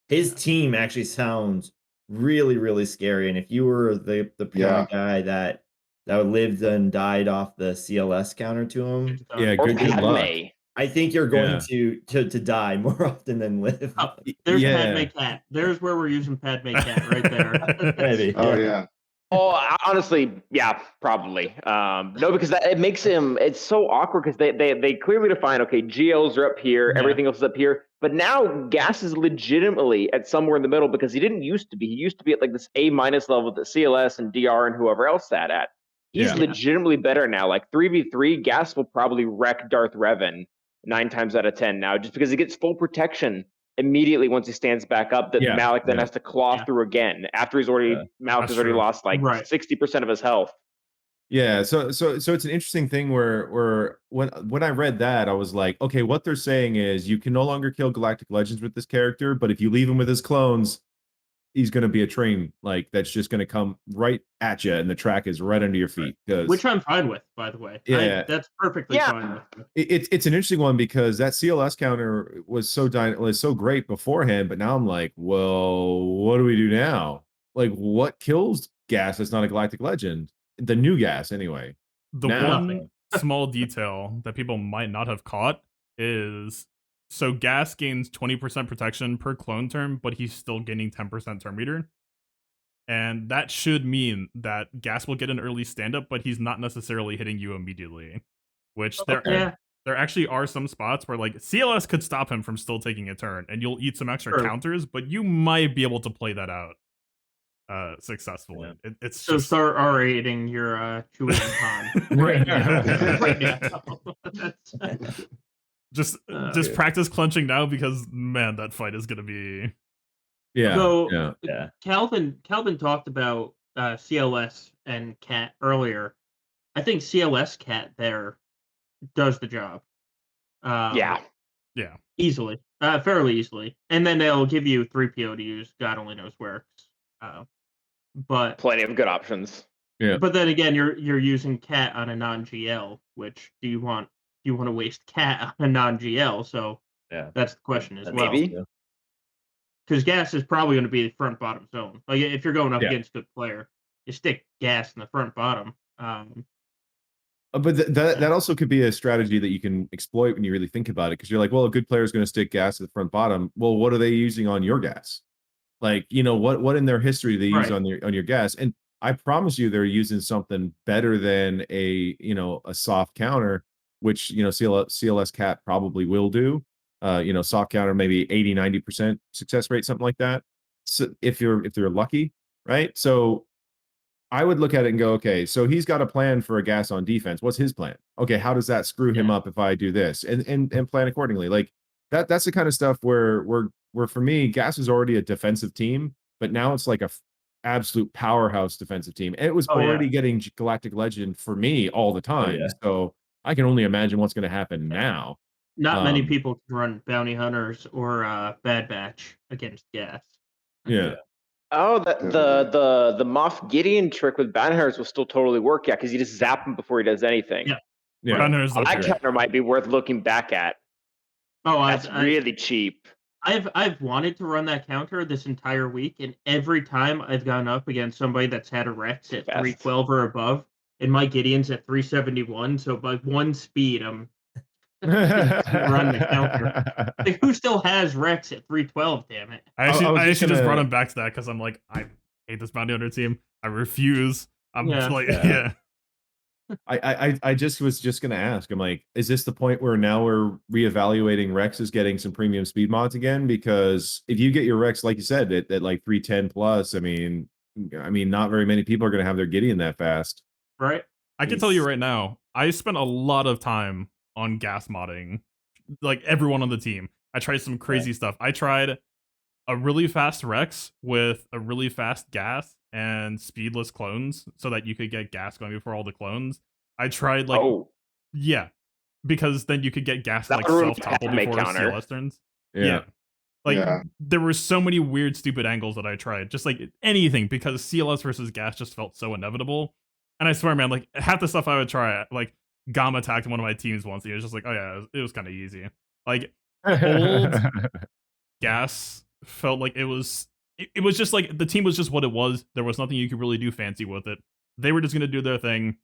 His team actually sounds really, really scary. And if you were the Yeah. guy that lived and died off the CLS counter to him, It's done. Yeah, Or good luck. Padme. I think you're going Yeah. to die more often than live. Oh, there's Yeah. Padme Cat. There's where we're using Padme Cat right there. Maybe. Oh yeah. Oh, honestly, yeah, probably. No, because it makes him. It's so awkward because they clearly define. Okay, GLs are up here, Yeah. everything else is up here. But now Gas is legitimately at somewhere in the middle because he didn't used to be. He used to be at like this A- level that CLS and DR and whoever else sat at. He's Yeah. legitimately better now. Like 3v3, Gas will probably wreck Darth Revan 9 times out of 10 now, just because he gets full protection immediately once he stands back up that Yeah, Malik then yeah. has to claw Yeah. through again after he's already Malik That's has already true. lost like Right. 60% of his health. Yeah, so it's an interesting thing where when I read that, I was like, okay, what they're saying is you can no longer kill Galactic Legends with this character, but if you leave him with his clones, he's going to be a train like that's just going to come right at you, and the track is right under your feet. Because Which I'm fine with, by the way. Yeah. That's perfectly Yeah. fine with me. it's an interesting one because that CLS counter was so great beforehand, but now I'm like, well, what do we do now? Like, what kills gas that's not a Galactic Legend? The new gas, anyway. The Now. one Nothing. small detail that people might not have caught is so Gas gains 20% protection per clone turn, but he's still gaining 10% turn meter. And that should mean that Gas will get an early stand up, but he's not necessarily hitting you immediately. Which Yeah. there actually are some spots where like CLS could stop him from still taking a turn, and you'll eat some extra True. counters, but you might be able to play that out successfully. It's So just start R-rating your Chewie and Han right now. Right now. That's, just yeah. practice clenching now because man, that fight is gonna be Yeah. So yeah. Calvin talked about CLS and CAT earlier. I think CLS CAT there does the job. Yeah. Easily, fairly easily, and then they'll give you 3PO to use. God only knows where. But Plenty of good options. Yeah. But then again, you're using CAT on a non-GL. Which do you want? Do you want to waste CAT on a non-GL? So Yeah. that's the question as That's well. Maybe. also- Because Gas is probably going to be the front bottom zone. Like if you're going up Yeah. against a good player, you stick Gas in the front bottom. But that also could be a strategy that you can exploit when you really think about it, because you're like, well, a good player is going to stick gas at the front bottom. Well, what are they using on your gas? Like, what in their history they use Right. on your gas? And I promise you, they're using something better than a soft counter, which CLS CAT probably will do. Soft counter maybe 80-90% success rate, something like that. So if they're lucky, right? So I would look at it and go, okay, so he's got a plan for a gas on defense. What's his plan? Okay, how does that screw him up if I do this? And plan accordingly. Like that's the kind of stuff where for me, Gas is already a defensive team, but now it's like a absolute powerhouse defensive team. And it was already getting Galactic Legend for me all the time. yeah. So I can only imagine what's going to happen now. Not many people can run Bounty Hunters or Bad Batch against Gas. Yeah. Oh, the Moff Gideon trick with Bounty Hunters will still totally work, yeah, because you just zap him before he does anything. Yeah. Yeah. Runners That counter might be worth looking back at. Oh, That's really cheap. I've wanted to run that counter this entire week, and every time I've gone up against somebody that's had a Rex at 312 or above, and my Gideon's at 371, so by one speed, I'm run the counter. Like, who still has Rex at 312? Damn it! I was actually just brought gonna- him back to that because I'm like, I hate this bounty hunter team. I refuse. I'm Yeah. like, Yeah. I just was just gonna ask. I'm like, is this the point where now we're reevaluating Rex as getting some premium speed mods again? Because if you get your Rex, like you said, at like 310 plus, I mean, not very many people are gonna have their Gideon that fast. Right? I can tell you right now, I spent a lot of time on gas modding, like everyone on the team. I tried some crazy stuff. I tried a really fast Rex with a really fast gas and speedless clones so that you could get gas going before all the clones. I tried yeah, because then you could get gas That like would ruin self-topple Padme before counter. CLS turns. Yeah. Like Yeah. there were so many weird, stupid angles that I tried, just like anything, because CLS versus gas just felt so inevitable. And I swear, man, like half the stuff I would try, like Gam attacked one of my teams once. And it was just like, oh yeah, it was kind of easy. Like old gas felt like it was just like the team was just what it was. There was nothing you could really do fancy with it. They were just gonna do their thing.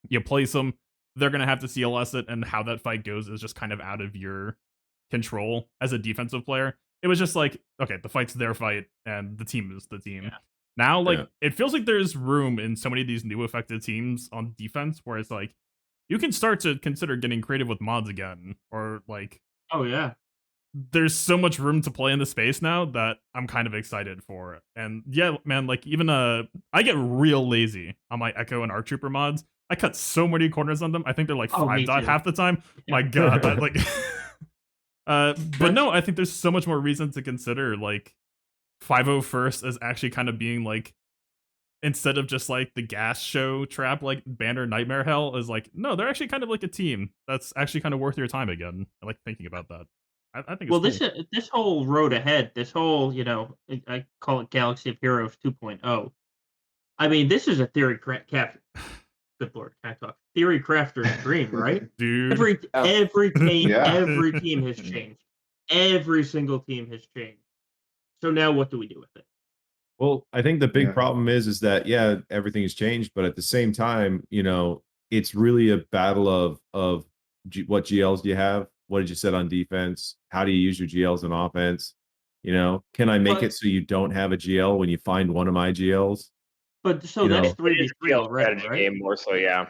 You place them, they're gonna have to CLS it, and how that fight goes is just kind of out of your control as a defensive player. It was just like, okay, the fight's their fight, and the team is the team. Yeah. Now, like, it feels like there's room in so many of these new effective teams on defense where it's like, you can start to consider getting creative with mods again, or like, Oh yeah. there's so much room to play in the space now that I'm kind of excited for it. And yeah, man, like even I get real lazy on my Echo and Arc Trooper mods. I cut so many corners on them. I think they're like Oh, me 5 dot too. half the time. Yeah. My god, that like But no, I think there's so much more reason to consider like 501st as actually kind of being like, instead of just like the gas show trap like Banner Nightmare Hell, is like, no, they're actually kind of like a team that's actually kind of worth your time again. I like thinking about that. I think it's Well, cool. this whole road ahead, this whole, I call it Galaxy of Heroes 2.0. I mean, this is a theory craft. Good lord, can't talk. Theory crafter's dream, right? Dude. Every team, Yeah. every team has changed. Every single team has changed. So now, what do we do with it? Well, I think the big Yeah. problem is that yeah, everything has changed, but at the same time, it's really a battle of what GLs do you have? What did you set on defense? How do you use your GLs on offense? Can I make But- it so you don't have a GL when you find one of my GLs? But so You that's know, 3v3 GL already, strategy right? game more so, yeah.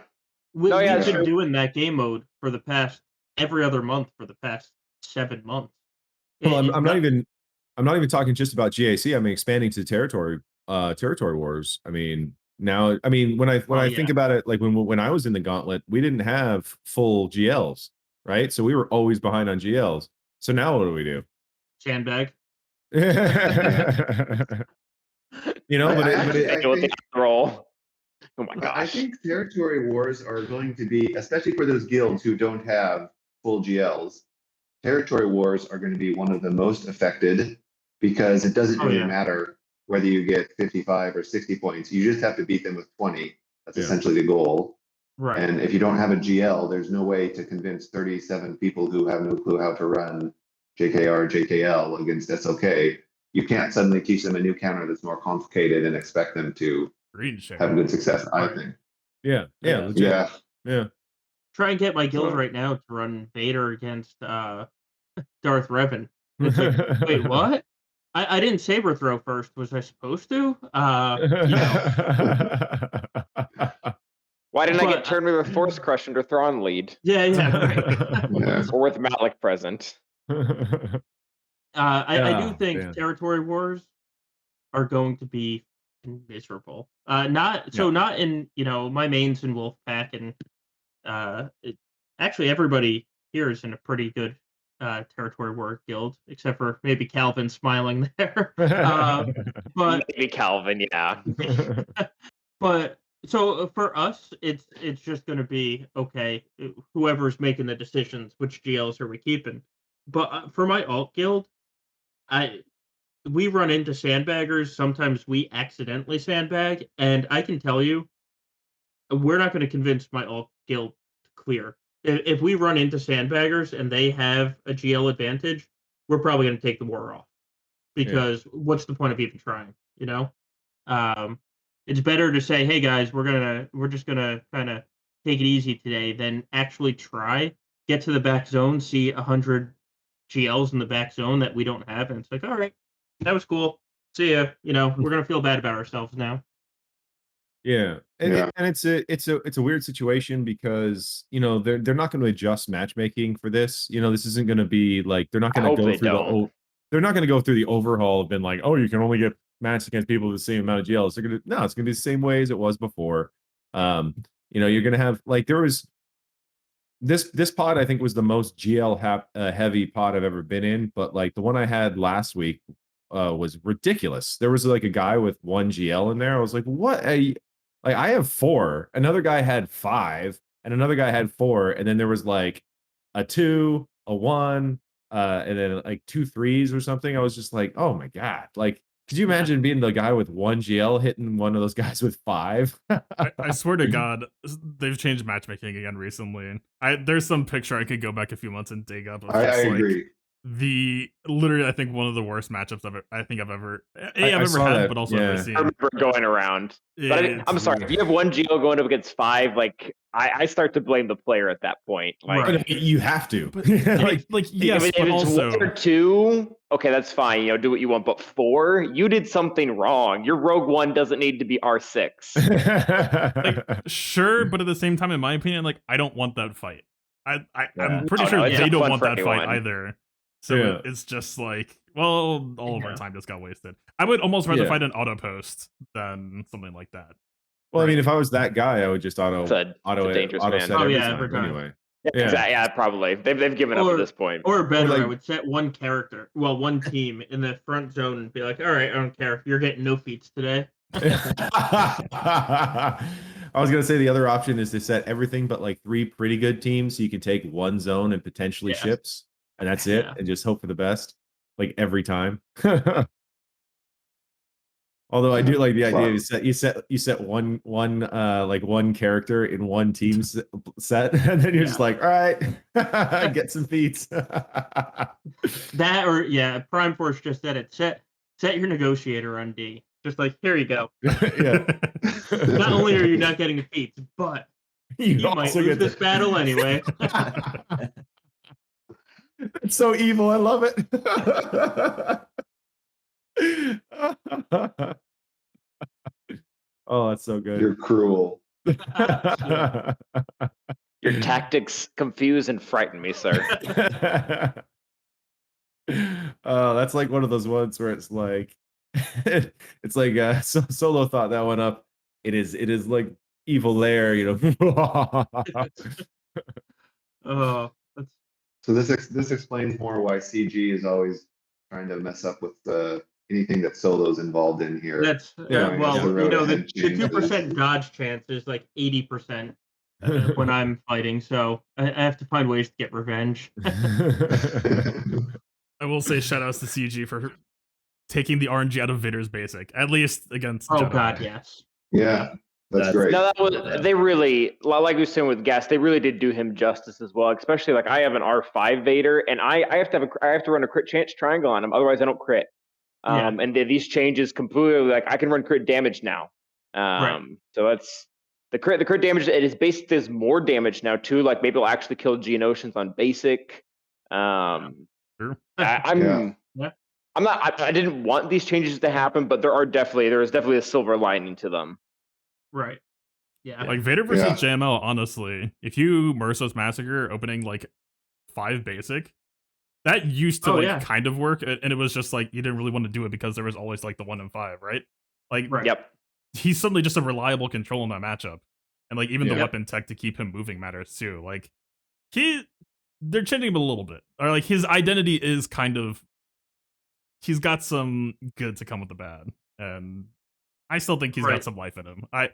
We've that's been true. doing that game mode for the past every other month for the past 7 months. Well, It's I'm not even talking just about GAC. I mean, expanding to territory wars. I mean, now, when I yeah. think about it, like when I was in the gauntlet, we didn't have full GLs, right? So we were always behind on GLs. So now what do we do? Sandbag. But I think roll. Oh my I gosh. think territory wars are going to be, especially for those guilds who don't have full GLs, territory wars are going to be one of the most affected because it doesn't Oh, really yeah. matter whether you get 55 or 60 points. You just have to beat them with 20. That's Yeah. essentially the goal. Right. And if you don't have a GL, there's no way to convince 37 people who have no clue how to run JKR, JKL against SLK. You can't suddenly teach them a new counter that's more complicated and expect them to Green share. have good success, I think. yeah, Yeah. legit. Yeah. Try and get my guild So- right now to run Vader against Darth Revan. It's like, wait, what? I didn't saber throw first. Was I supposed to? Why didn't I But- get turned with a Force Crush under Thrawn lead? Yeah, right. Yeah. Or with Malik present? I do Oh, think man. territory wars are going to be miserable. Not in my mains in Wolfpack, and actually everybody here is in a pretty good territory war guild, except for maybe Calvin smiling there. But Maybe Calvin, yeah. but so for us, it's just going to be okay. Whoever's making the decisions, which GLs are we keeping? But for my alt guild, we run into sandbaggers. Sometimes we accidentally sandbag, and I can tell you, we're not going to convince my alt guild to clear. If we run into sandbaggers and they have a GL advantage, we're probably going to take the war off. Because what's the point of even trying? It's better to say, "Hey guys, we're just gonna kind of take it easy today," than actually try, get to the back zone, see 100 GLs in the back zone that we don't have, and it's like, all right, that was cool. See ya. We're gonna feel bad about ourselves now. Yeah. Yeah. And it's a weird situation because they're not going to adjust matchmaking for this. This isn't going to be like they're not going to hope go they through don't. they're not going to go through the overhaul of being like, oh, you can only get matched against people with the same amount of GLs. It's going to be the same way as it was before. You're going to have like there was this pod I think was the most GL heavy pod I've ever been in, but like the one I had last week was ridiculous. There was like a guy with 1 GL in there. I was like, what? Like I have 4. Another guy had 5, and another guy had 4, and then there was like a 2, a 1, and then like 2 3s or something. I was just like, oh my god! Like, could you imagine being the guy with 1 GL hitting one of those guys with 5? I swear to God, they've changed matchmaking again recently. There's some picture I could go back a few months and dig up. Of I just, like, agree. Literally, I think one of the worst matchups I've ever I ever saw had, that, but also yeah. ever seen. I remember going around. But I'm sorry, if you have 1 GL going up against 5, like I start to blame the player at that point. Like, Right. You have to. But like, yes, if but it's also 1 or 2, okay, that's fine. Do what you want. But 4, you did something wrong. Your Rogue One doesn't need to be R6. like sure, but at the same time, in my opinion, like I don't want that fight. I'm Yeah. pretty Oh, sure no, it's they not don't fun want for that fight anyone. either. So Yeah. it's just like, well, all of our time just got wasted. I would almost rather Yeah. fight an auto post than something like that. Well, I mean, if I was that guy, I would just auto It's a dangerous man. set Oh, every yeah, time every time. anyway. Yeah. Exactly. Yeah, probably. They've given up at this point. Or better, like- I would set one team in the front zone and be like, all right, I don't care. You're getting no feats today. I was gonna say the other option is to set everything but like 3 pretty good teams, so you can take one zone and potentially Yes. ships, and that's it, Yeah. and just hope for the best, like every time. Although I do like the idea you set one like one character in one team set, and then you're just like, all right, get some feats. That or Prime Force just said it. Set your negotiator on D. Just like, here you go. Yeah. Not only are you not getting feats, but you might also lose get this battle anyway. It's so evil. I love it. Oh, that's so good. You're cruel. Your tactics confuse and frighten me, sir. That's like one of those ones where it's like it's like Solo thought that one up. It is like evil lair, you know. Oh, that's So this explains more why CG is always trying to mess up with anything that Solo's involved in here. that's Yeah, well, the road the ahead changes. 2% dodge chance is like 80% when I'm fighting, so I have to find ways to get revenge. I will say shout outs to CG for taking the RNG out of Vader's basic, at least against Oh Jedi. god, yes. Yeah, that's That's- great. No, that was they really, like we were saying with Gas, they really did do him justice as well. Especially like I have an R5 Vader, and I have to run a crit chance triangle on him, otherwise I don't crit. Yeah. And these changes completely, like I can run crit damage now. Right. So that's the crit damage. It is basically there's more damage now too. Like maybe it'll actually kill Geonosians on basic. Sure. I'm Yeah. I'm not. I didn't want these changes to happen, but there is definitely a silver lining to them. Right. Yeah. Like Vader versus Yeah. JML, honestly, if you Merciless Massacre opening like 5 basic, that used to kind of work, and it was just like you didn't really want to do it because there was always like the 1 and 5, right? Like, Right. Yep. he's suddenly just a reliable control in that matchup, and like even the Yeah. weapon tech to keep him moving matters too. Like they're changing him a little bit, or like his identity is kind of he's got some good to come with the bad, and I still think he's Right. got some life in him. Yeah.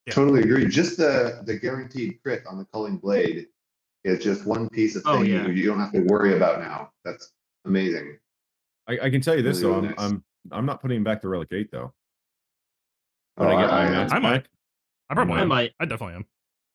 Totally agree. Just the guaranteed crit on the culling blade is just one piece of Oh, thing yeah. you don't have to worry about now. That's amazing. I can tell you this Really, though, really nice. I'm not putting him back to Relic 8 though. Oh, When I get my I- mounts I might. back, I probably I am. might. I definitely am.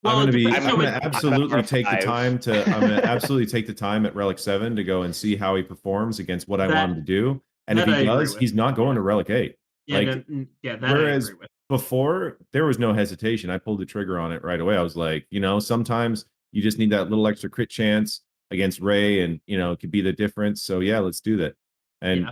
Well, I'm it gonna depends on absolutely take the R5. time to I'm gonna absolutely take the time at Relic 7 to go and see how he performs against what I want him to do. And if that he I agree does, with. he's not going to Relic 8. Yeah, Like, that whereas I agree with. before there was no hesitation. I pulled the trigger on it right away. I was like, sometimes you just need that little extra crit chance against Ray, and it could be the difference. So yeah, let's do that. And Yeah.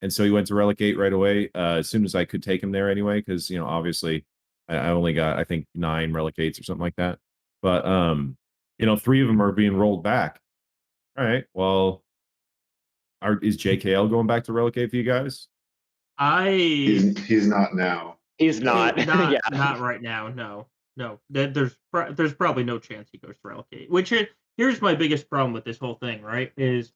and so he went to Relic 8 right away, as soon as I could take him there anyway, because obviously I only got I think 9 Relic 8s or something like that. But 3 of them are being rolled back. All right, well, is JKL going back to Relic 8 for you guys? He's not now. He's not. not Yeah. not right now. No. There's probably no chance he goes to Relicate. Here's my biggest problem with this whole thing. Right, is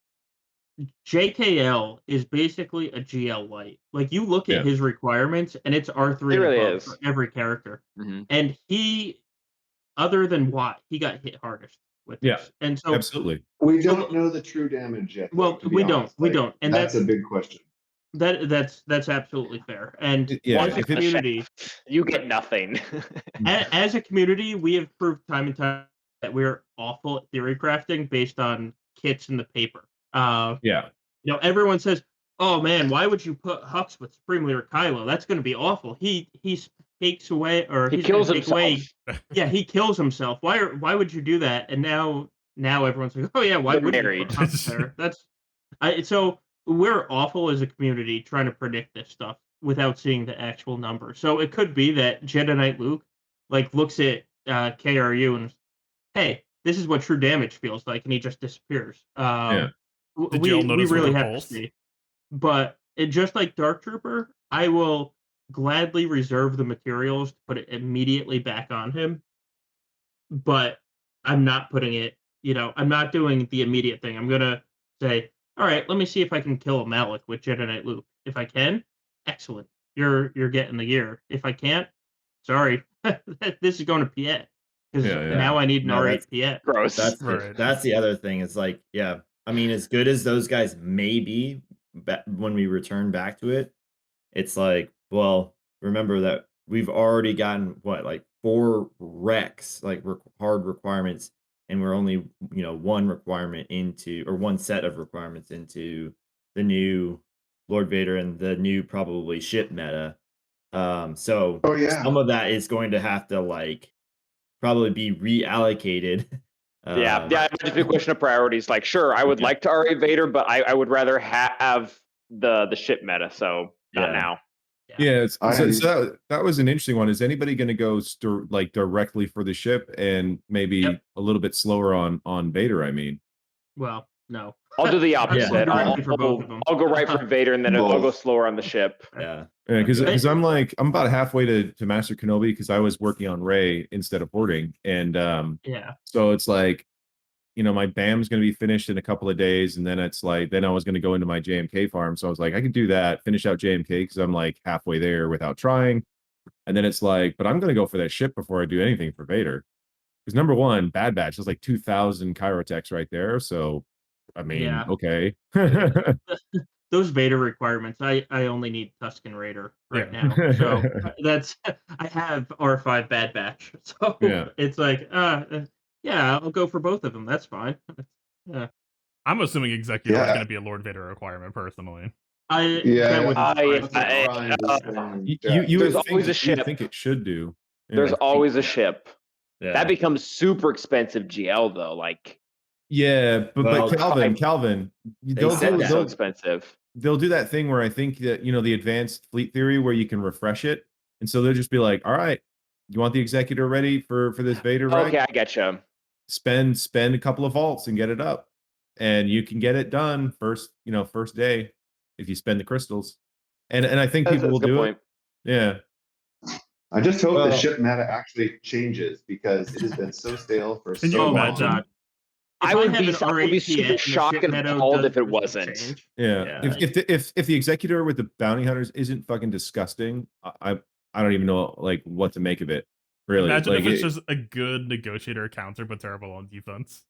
JKL is basically a GL light. Like you look at Yeah. his requirements, and it's R3 It really above is. for every character. Mhm. And he, other than Watt, he got hit hardest with Yeah. this. And so Absolutely. We don't know the true damage yet. Well, to be we don't. honest. We Like, don't. And that's a big question. that's absolutely fair. And Yeah, as a if it- community, You get nothing. as a community, we have proved time and time that we're awful at theory crafting based on kits in the paper. Yeah. Everyone says, "Oh man, why would you put Hux with Supreme Leader Kylo? That's going to be awful. He takes away, or He he's kills gonna take away." himself. Yeah, he kills himself. Why would you do that? And now everyone's like, "Oh yeah, why They're would you married. put Hux there?" So we're awful as a community trying to predict this stuff without seeing the actual number. So it could be that Jedi Knight Luke looks at KRU and, hey, this is what true damage feels like, and he just disappears. Yeah. Did you all We notice really with the have pulse? to see. But just like Dark Trooper, I will gladly reserve the materials to put it immediately back on him. But I'm not putting it. I'm not doing the immediate thing. I'm gonna say, all right, let me see if I can kill a Malik with Jedi Knight Luke. If I can, excellent. You're getting the gear. If I can't, sorry, this is going to Piet because Yeah. now I need an No, R8 Piet. Gross. Right. That's the other thing. It's like, yeah, I mean, as good as those guys may be, when we return back to it, it's like, well, remember that we've already gotten what, like 4 recs, like hard requirements, and we're only, one requirement into, or one set of requirements into the new Lord Vader and the new probably ship meta. So Oh yeah. some of that is going to have to like probably be reallocated. Yeah, it might just be a question of priorities. Like, sure, I would like to R8 Vader, but I would rather have the ship meta. So not Yeah. now. Yeah, I- so that was an interesting one. Is anybody going to go like directly for the ship and maybe Yep. a little bit slower on Vader? I mean, Well, no. I'll do the I'm opposite. going directly for both of them. I'll go right for Vader, and then I'll go Both. slower on the ship. Yeah. because I'm about halfway to Master Kenobi because I was working on Rey instead of hoarding, and Yeah. so it's like, my BAM's going to be finished in a couple of days, and then it's like, then I was going to go into my JMK farm, so I was like, I can do that, finish out JMK because I'm like halfway there without trying, and then it's like, but I'm going to go for that ship before I do anything for Vader, because number one, Bad Batch is like 2,000 Kyrotechs right there, so I mean, Yeah. okay. Those Vader requirements, I only need Tusken Raider right now. So that's I have R5 Bad Batch. So Yeah. it's like, yeah, I'll go for both of them. That's fine. Yeah. I'm assuming Executor is Yeah. going to be a Lord Vader requirement personally. Yeah, that wouldn't surprise me. You There's would always a think, you'd ship. think it should do. Yeah. There's always a ship. Yeah. That becomes super expensive GL though. Like, Yeah, but Well, Calvin, They they'll said do that. so they'll, expensive. they'll do that thing where I think that the advanced fleet theory where you can refresh it, and so they'll just be like, all right, you want the Executor ready for this Vader reg? Okay, I get you. Spend a couple of vaults and get it up, and you can get it done first day if you spend the crystals, and I think That's people a will good do point. it. Yeah. I just hope Well- the ship meta actually changes because it has been so stale for Can so you Oh my long. imagine? god. If I would have be an R8 super Piet and the shocked ship and meadow appalled if it doesn't wasn't. change, Yeah. Yeah. If the Executor with the bounty hunters isn't fucking disgusting, I don't even know like what to make of it. Really. Imagine like if it's it- just a good negotiator counter, but terrible on defense.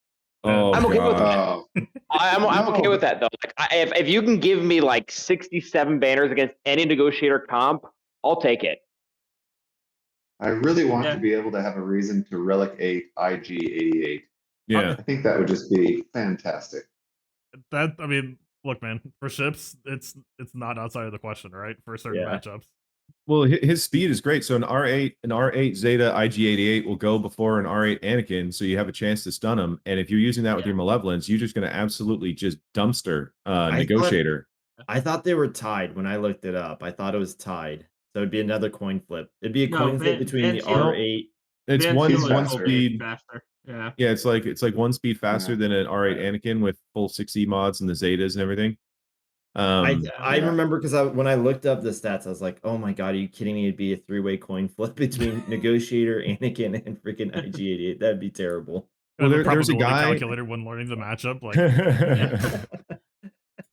oh I'm okay with god. that. I'm okay with that though. Like, if you can give me like 67 banners against any negotiator comp, I'll take it. I really want Yeah. to be able to have a reason to relic 8 IG88. Yeah. I think that would just be fantastic. That, I mean, look, man, for ships, it's not outside of the question, right? For certain Yeah. matchups. Well, his speed is great. So an R8 Zeta IG88 will go before an R8 Anakin, so you have a chance to stun him. And if you're using that with your Malevolence, you're just going to absolutely just dumpster Negotiator. I thought they were tied when I looked it up. I thought it was tied. So it'd be another coin flip. It'd be a No, coin flip between the Van Seal- R8. It's Van one Seal is one full speed. faster. Yeah. Yeah, it's like one speed faster Yeah. than an R8 Anakin with full 6E mods and the Zetas and everything. I Yeah. remember because when I looked up the stats, I was like, "Oh my god, are you kidding me? It'd be a 3-way coin flip between Negotiator, Anakin, and freaking IG88. That'd be terrible." Well, The there's a probability guy- calculator when learning the matchup. Like,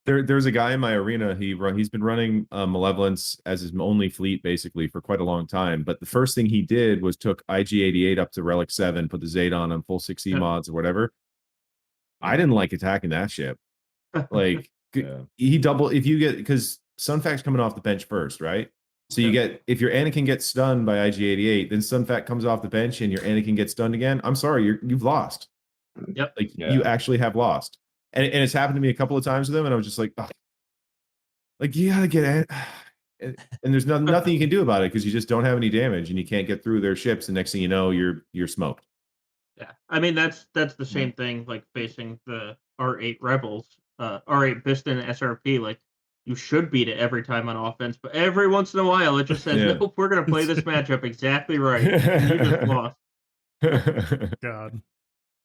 There's a guy in my arena. He's been running Malevolence as his only fleet basically for quite a long time. But the first thing he did was took IG88 up to Relic 7, put the Zeta on full 6E Yeah. mods or whatever. I didn't like attacking that ship. Like Yeah. he double if you get because Sunfact's coming off the bench first, right? So you get if your Anakin gets stunned by IG88, then Sunfact comes off the bench and your Anakin gets stunned again. I'm sorry, you've lost. Yep. Like Yeah. you actually have lost. And it's happened to me a couple of times with him, and I was just like, oh. Like you gotta get it. And there's nothing you can do about it because you just don't have any damage and you can't get through their ships. And next thing you know, you're smoked. Yeah. I mean, that's the same thing like facing the R8 Rebels, R8 Piston SRP. Like, you should beat it every time on offense, but every once in a while it just says, Yeah. nope, we're going to play this matchup exactly right. And you just lost. God.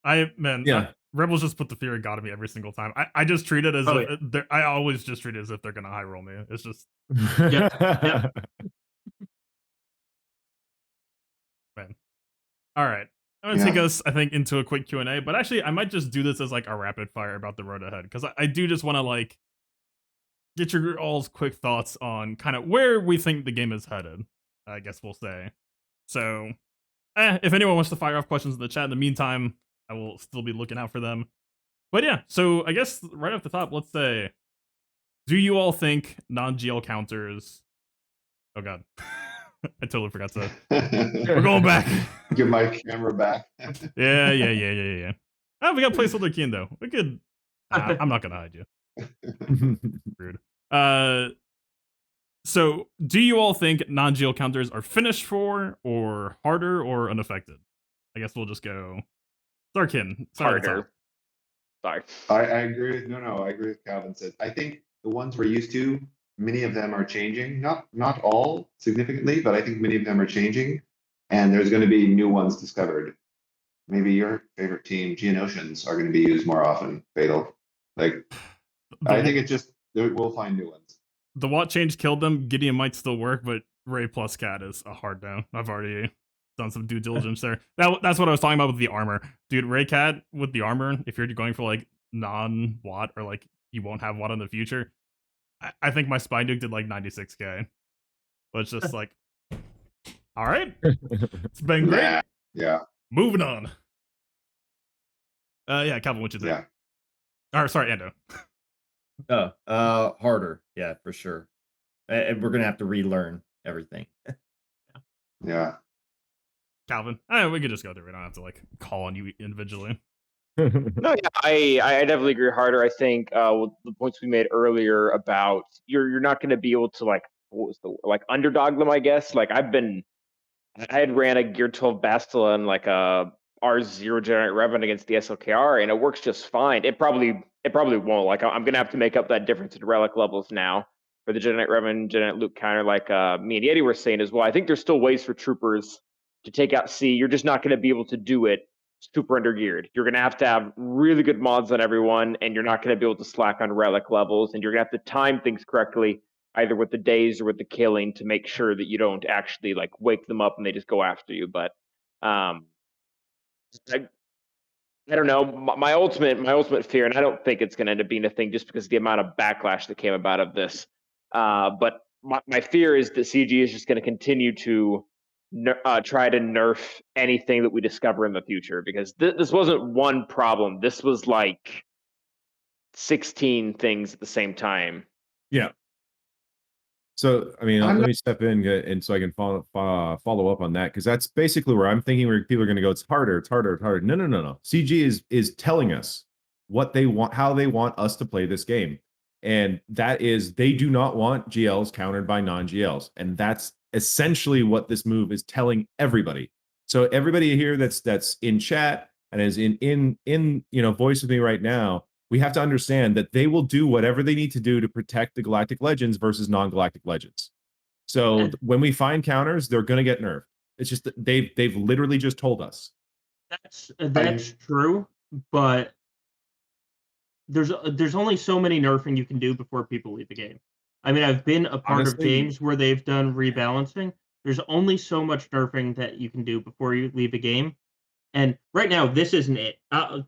Yeah. Rebels just put the fear of God in me every single time. I just treat it as Oh, if I always just treat it as if they're gonna high roll me. It's just Yep. man. All right. I'm gonna take us, I think, into a quick Q&A, but actually, I might just do this as like a rapid fire about the road ahead, because I do just want to like get your all's quick thoughts on kind of where we think the game is headed. I guess we'll say. So, if anyone wants to fire off questions in the chat, in the meantime, I will still be looking out for them. But yeah, so I guess right off the top, let's say, do you all think non-GL counters? Oh god, I totally forgot to. We're going back. Get my camera back. Yeah. Oh, we got placeholder keen though. We could. I'm not gonna hide you. Rude. So do you all think non-GL counters are finished for, or harder, or unaffected? I guess we'll just go. Sarkin. Harder. Sorry. I agree with I agree with Calvin said. I think the ones we're used to, many of them are changing. Not all significantly, but I think many of them are changing. And there's going to be new ones discovered. Maybe your favorite team, Geonosians, are going to be used more often. Fatal. Like I think it's just we'll find new ones. The what change killed them. Gideon might still work, but Ray plus Cat is a hard down. I've already done some due diligence there. That's what I was talking about with the armor. Dude, Ray Cat with the armor, if you're going for like non-Watt or like you won't have Watt in the future, I think my Spy Nuke did like 96k. But it's just like, all right, it's been great. Yeah. Moving on. Yeah, Calvin, what you think? Yeah. Or sorry, Ando. Harder, yeah, for sure. And we're gonna have to relearn everything. Yeah. Calvin, we could just go through. We don't have to like call on you individually. No, yeah, I definitely agree harder. I think with the points we made earlier about you're not going to be able to like underdog them. I guess like I had ran a Gear 12 Bastila and like a R0 Generate Revan against the SLKR, and it works just fine. It probably won't. Like I'm gonna have to make up that difference in relic levels now for the Generate Revan, Generate Luke counter, like me and Yeti were saying as well. I think there's still ways for troopers to take out C. You're just not gonna be able to do it super undergeared. You're gonna have to have really good mods on everyone, and you're not gonna be able to slack on relic levels, and you're gonna have to time things correctly, either with the days or with the killing, to make sure that you don't actually like wake them up and they just go after you. But I don't know. My ultimate fear, and I don't think it's going to end up being a thing just because of the amount of backlash that came about of this. But my fear is that CG is just going to continue to try to nerf anything that we discover in the future, because this wasn't one problem. This was like 16 things at the same time. Yeah. So, I mean, let me step in and so I can follow up on that, because that's basically where I'm thinking where people are going to go, it's harder. No. CG is telling us what they want, how they want us to play this game. And that is, they do not want GLs countered by non-GLs. And that's essentially what this move is telling everybody. So everybody here that's in chat and is in voice with me right now, we have to understand that they will do whatever they need to do to protect the Galactic Legends versus non-Galactic Legends. So when we find counters, they're going to get nerfed. It's just that they've literally just told us. That's true, but there's only so many nerfing you can do before people leave the game. I mean, I've been a part of games where they've done rebalancing. There's only so much nerfing that you can do before you leave a game. And right now, this isn't it.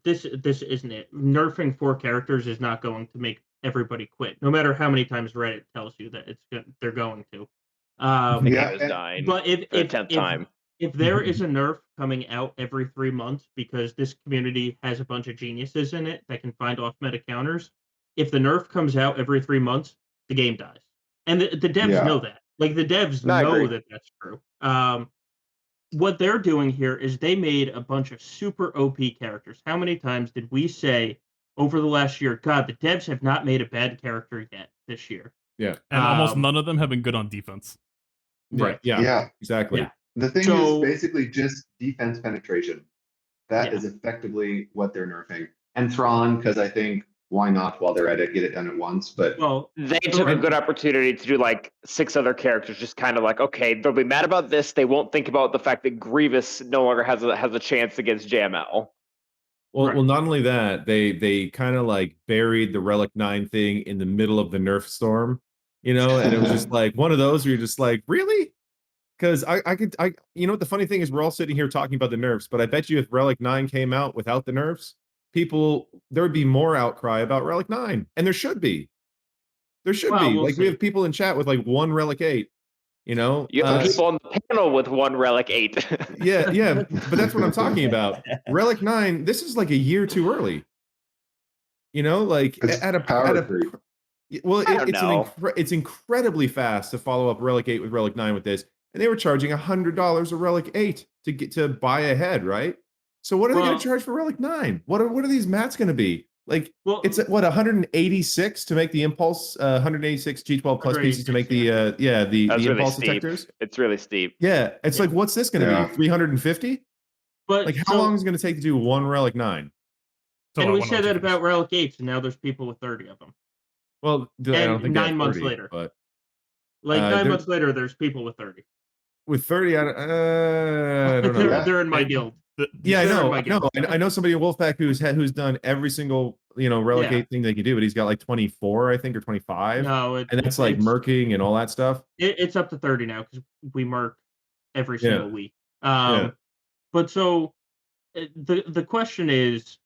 This isn't it. Nerfing 4 characters is not going to make everybody quit, no matter how many times Reddit tells you that they're going to. The game is dying. But if 10th time, if there is a nerf coming out every 3 months because this community has a bunch of geniuses in it that can find off meta counters, if the nerf comes out every 3 months, the game dies, and the devs know that. Like the devs know that that's true. What they're doing here is they made a bunch of super OP characters. How many times did we say over the last year, God, the devs have not made a bad character yet this year? Yeah. And almost none of them have been good on defense. Right. Yeah. Exactly. Yeah. The thing is basically just defense penetration. That is effectively what they're nerfing. And Thrawn, because I think why not while they're at it, get it done at once. But they took a good opportunity to do like 6 other characters, just kind of like, okay, they'll be mad about this. They won't think about the fact that Grievous no longer has a chance against JML. Well, not only that, they kind of like buried the Relic 9 thing in the middle of the nerf storm, and it was just like one of those where you're just like, really? Because you know what the funny thing is, we're all sitting here talking about the nerfs, but I bet you if Relic 9 came out without the nerfs, there would be more outcry about Relic 9, and there should be. There should Well, be. we'll Like we see. have people in chat with like one Relic 8. You know, You have people on the panel with one Relic 8. yeah, but that's what I'm talking about. Relic 9, this is like a year too early. You know, like It's at a power creep. well, I don't it's incredibly fast to follow up Relic 8 with Relic 9 with this, and they were charging $100 a Relic 8 to get to buy ahead, right? So what are they going Well- to charge for Relic 9? What are these mats going to be? Like, Well, it's what 186 to make the impulse, 186 G12 plus pieces to make the That's the really impulse steep. detectors. It's really steep. Yeah, it's Yeah. like, what's this going to Yeah. be? 350? but Like, how so- long is it going to take to do one Relic 9? So and I we wanna said know that two things. about Relic 8s, and now there's people with 30 of them. Well, I And don't think they have 9 months 30, later. but Like 9 there- months later, there's people with 30. with 30, I don't know. Yeah. They're in my guild. Yeah, I They're in know. my I know. guild. I know somebody in Wolfpack who's done every single Relic Yeah. 8 thing they can do, but he's got like 24, I think, or 25, No, and that's like murking and all that stuff. It's up to 30 now because we murk every Yeah. single week. Yeah. But so the question is,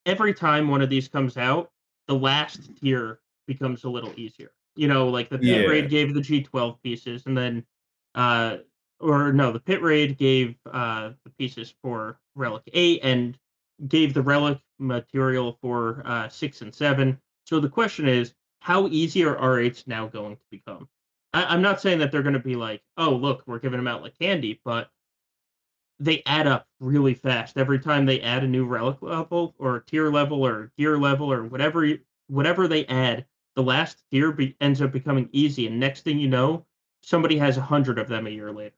every time one of these comes out, the last tier becomes a little easier. You know, like the pit Yeah. raid gave the G12 pieces, and then the pit raid gave the pieces for Relic 8 and gave the Relic material for 6 and 7. So the question is, how easy are R8s now going to become? I'm not saying that they're going to be like, oh, look, we're giving them out like candy, but they add up really fast. Every time they add a new relic level or tier level or gear level or whatever they add, the last tier ends up becoming easy. And next thing you know, somebody has 100 of them a year later.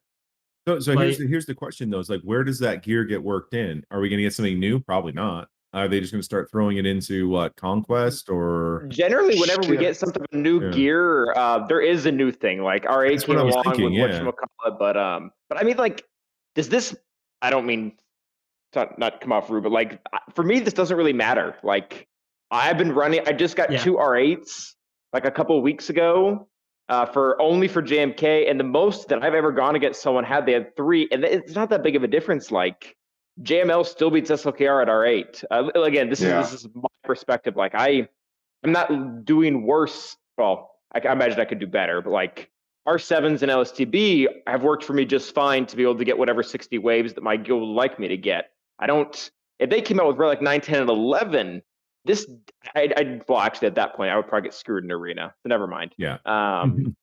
So Like- here's the question though: is like, where does that gear get worked in? Are we going to get something new? Probably not. Are they just going to start throwing it into what, Conquest or? Generally, whenever we Shit. get some type of new Yeah. gear, there is a new thing. Like R8 That's what came I was along thinking, with yeah. whatchamacallit, but I mean, like, does this? I don't mean to not come off rude, but like for me, this doesn't really matter. Like I've been running. I just got Yeah. 2 R8s like a couple of weeks ago. For JMK, and the most that I've ever gone against someone they had 3, and it's not that big of a difference. Like JML still beats SLKR at R8. Again, this is my perspective. Like I'm not doing worse. Well, I imagine I could do better, but like R7s and LSTB have worked for me just fine to be able to get whatever 60 waves that my guild would like me to get. I don't. If they came out with Relic 9, 10, and 11. Well, actually, at that point, I would probably get screwed in arena. So never mind. Yeah. I'm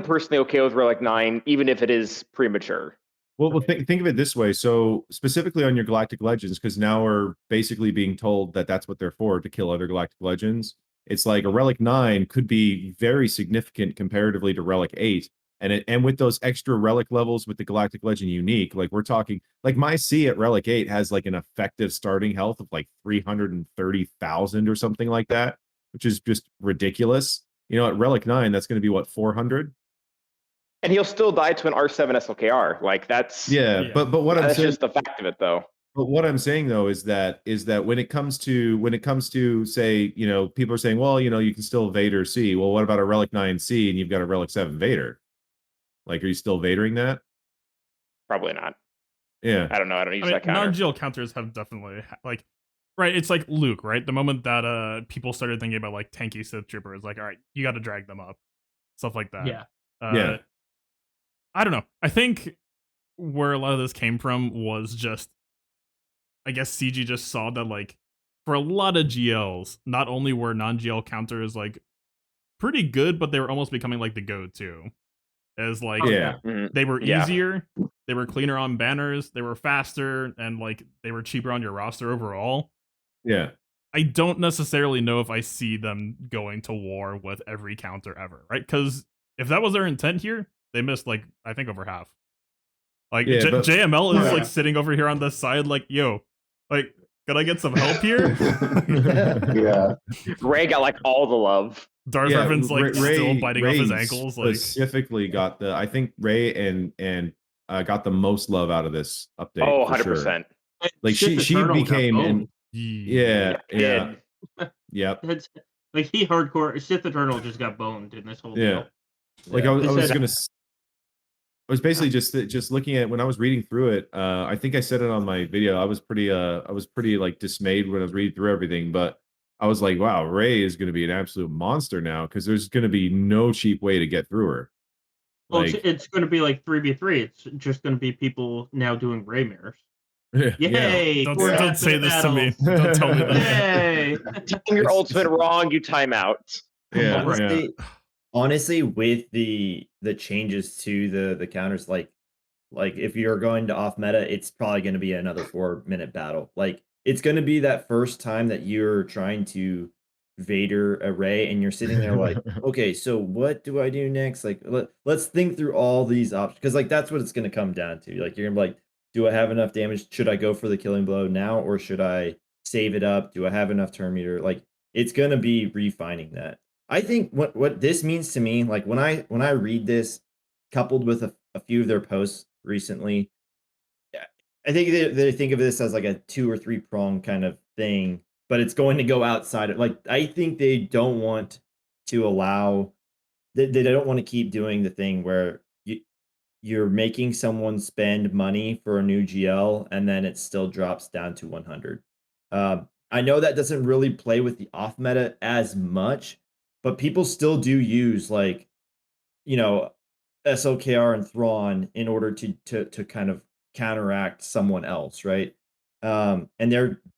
personally okay with Relic 9, even if it is premature. Well, think of it this way. So specifically on your Galactic Legends, because now we're basically being told that that's what they're for, to kill other Galactic Legends. It's like a Relic 9 could be very significant comparatively to Relic 8. And with those extra relic levels with the Galactic Legend unique, like we're talking, like my C at Relic 8 has like an effective starting health of like 330,000 or something like that, which is just ridiculous. At Relic 9, that's going to be what, 400? And he'll still die to an R7 SLKR. Like that's Yeah. But what I'm that's saying, just the fact of it, though. but what I'm saying though is that when it comes to say, people are saying, well, you can still Vader C. Well, what about a Relic 9 C and you've got a Relic 7 Vader? Like, are you still Vadering that? Probably not. Yeah. I don't know. I don't use I mean, that counter. non-GL counters have definitely like, right? It's like Luke, right? The moment that people started thinking about like tanky Sith troopers, like, all right, you got to drag them up, stuff like that. Yeah. Yeah. I don't know. I think where a lot of this came from was just, I guess CG just saw that like for a lot of GLs, not only were non-GL counters like pretty good, but they were almost becoming like the go-to. As like Yeah. they were Yeah. easier, they were cleaner on banners, they were faster, and like they were cheaper on your roster overall. Yeah. I don't necessarily know if I see them going to war with every counter ever, right? Because if that was their intent here, they missed like I think over half. Like Yeah, but- JML is Yeah. like sitting over here on this side, like, yo, like, could I get some help here? Yeah. Ray got like all the love. Darth Revan's like still biting off his Ray ankles. Like, specifically got I think Ray and got the most love out of this update. Oh, for sure. 100%. Like she Eternal got became boned. yeah. Kid. Yep. That's like he hardcore Sith Eternal just got boned in this whole Yeah. deal. Like Yeah. I They was said- gonna I was basically just looking at when I was reading through it. I think I said it on my video. I was pretty like dismayed when I was reading through everything, but I was like, wow, Ray is going to be an absolute monster now because there's going to be no cheap way to get through her. Well, Like, it's going to be like 3v3. It's just going to be people now doing Ray mirrors. yeah. Yay! Don't say this to me. Don't tell me that. Yay! Telling your ultimate wrong, you time out. Yeah, honestly, honestly, with the changes to the counters, like if you're going to off meta, it's probably going to be another 4-minute battle. Like it's going to be that first time that you're trying to Vader array and you're sitting there like, okay, so what do I do next? Like let's think through all these options because like that's what it's going to come down to. Like you're gonna be like, do I have enough damage? Should I go for the killing blow now or should I save it up? Do I have enough turn meter? Like it's going to be refining that. I think what this means to me, like when I read this coupled with a few of their posts recently, yeah, I think they think of this as like a 2 or 3 prong kind of thing, but it's going to go outside of like I think they don't want to allow they don't want to keep doing the thing where you're making someone spend money for a new GL and then it still drops down to 100. I know that doesn't really play with the off meta as much, but people still do use like, you know, SOKR and Thrawn in order to kind of counteract someone else, right? And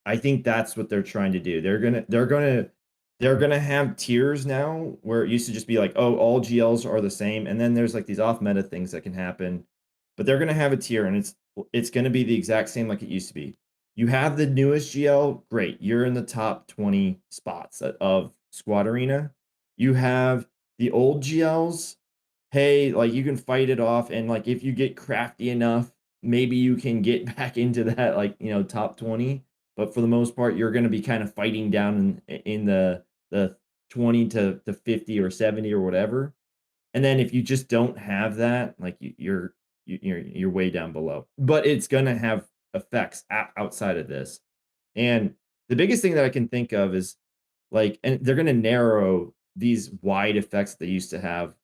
I think that's what they're trying to do. They're gonna have tiers now where it used to just be like, oh, all GLs are the same, and then there's like these off meta things that can happen, but they're gonna have a tier, and it's gonna be the exact same like it used to be. You have the newest GL, great, you're in the top 20 spots of Squad Arena. You have the old GLs, hey, like you can fight it off, and like if you get crafty enough, maybe you can get back into that like top 20. But for the most part, you're going to be kind of fighting down in the 20 to 50 or 70 or whatever. And then if you just don't have that, like you're way down below. But it's going to have effects outside of this. And the biggest thing that I can think of is like, and they're going to narrow these wide effects they used to have,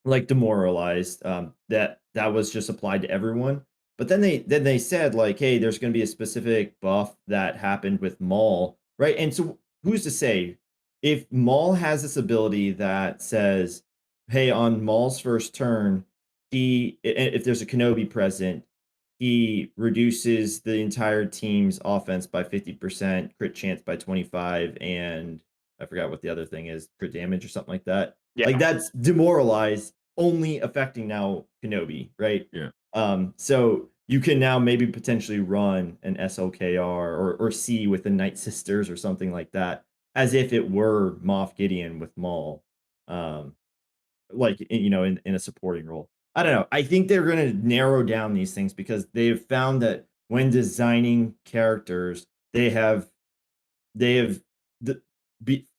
like demoralized, that was just applied to everyone. But then they said like, hey, there's going to be a specific buff that happened with Maul, right? And so who's to say if Maul has this ability that says, hey, on Maul's first turn, if there's a Kenobi present, he reduces the entire team's offense by 50%, crit chance by 25, and I forgot what the other thing is, crit damage or something like that. Yeah. Like that's demoralized, only affecting now Kenobi, right? Yeah. So you can now maybe potentially run an SOKR or C with the Night Sisters or something like that, as if it were Moff Gideon with Maul, like in a supporting role. I don't know. I think they're going to narrow down these things because they've found that when designing characters, they have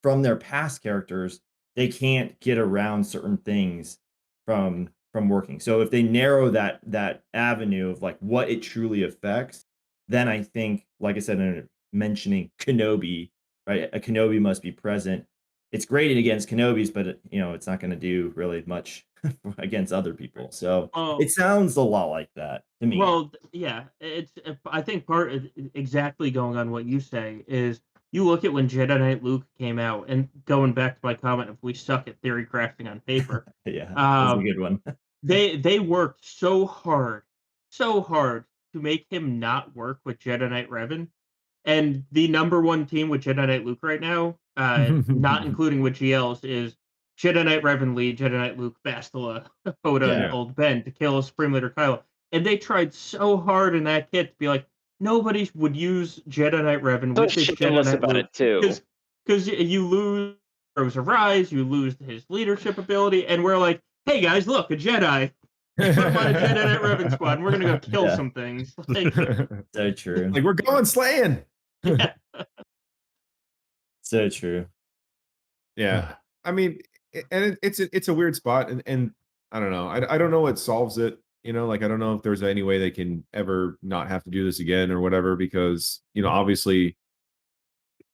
from their past characters, they can't get around certain things from working. So if they narrow that avenue of like what it truly affects, then I think, like I said, in mentioning Kenobi, right? A Kenobi must be present. It's great against Kenobis, but it's not going to do really much against other people. So it sounds a lot like that to me. Well, yeah, I think part of exactly going on what you say is you look at when Jedi Knight Luke came out, and going back to my comment of we suck at theory crafting on paper. Yeah, that's a good one. They worked so hard to make him not work with Jedi Knight Revan. And the number one team with Jedi Knight Luke right now, not including with GLs, is Jedi Knight Revan Lee, Jedi Knight Luke, Bastila, Hoda, and Old Ben to kill Supreme Leader Kylo. And they tried so hard in that kit to be like, nobody would use Jedi Knight Revan with this Jedi Knight about Luke. it too. Because you lose Rose of Rise, you lose his leadership ability, and we're like, hey guys, look, a Jedi. Put him on a Jedi Knight Revan squad, and we're gonna go kill some things. Like, so true. Like we're going slaying. Yeah. So true. Yeah. I mean, and it's a weird spot, and I don't know. I don't know what solves it. Like I don't know if there's any way they can ever not have to do this again or whatever, because obviously,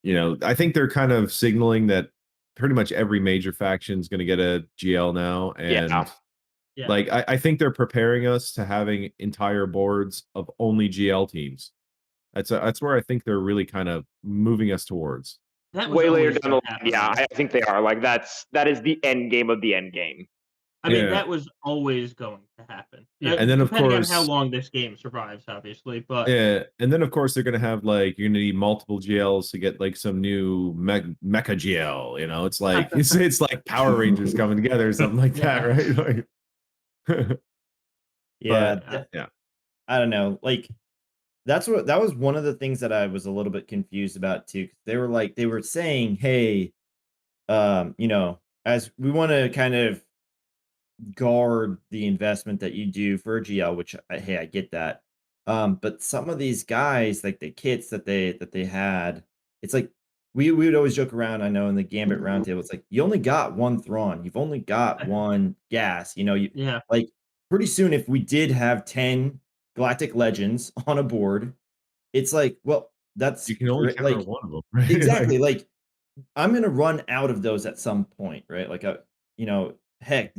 I think they're kind of signaling that pretty much every major faction is going to get a GL now, and Yeah. Like I think they're preparing us to having entire boards of only GL teams. That's where I think they're really kind of moving us towards. That was Way later always down gonna the line, happen. yeah, I think they are. Like that is the end game of the end game. I mean, Yeah. that was always going to happen. Yeah. And then, of depending on how course- long this game survives, obviously. But Yeah, and then of course they're gonna have like you're gonna need multiple GLs to get like some new mecha GL. You know, it's like it's like Power Rangers coming together or something like that, right? Like, Yeah, but, yeah. I don't know. Like that was one of the things that I was a little bit confused about too. 'Cause they were saying, hey, as we want to kind of guard the investment that you do for a GL, which hey, I get that. But some of these guys, like the kits that they had, it's like we would always joke around. I know in the Gambit roundtable, it's like you only got one Thrawn, you've only got one gas. yeah, Like pretty soon, if we did have 10 Galactic Legends on a board, it's like, well, that's You can only great, counter like one of them, right? exactly like I'm gonna run out of those at some point, right? Like heck,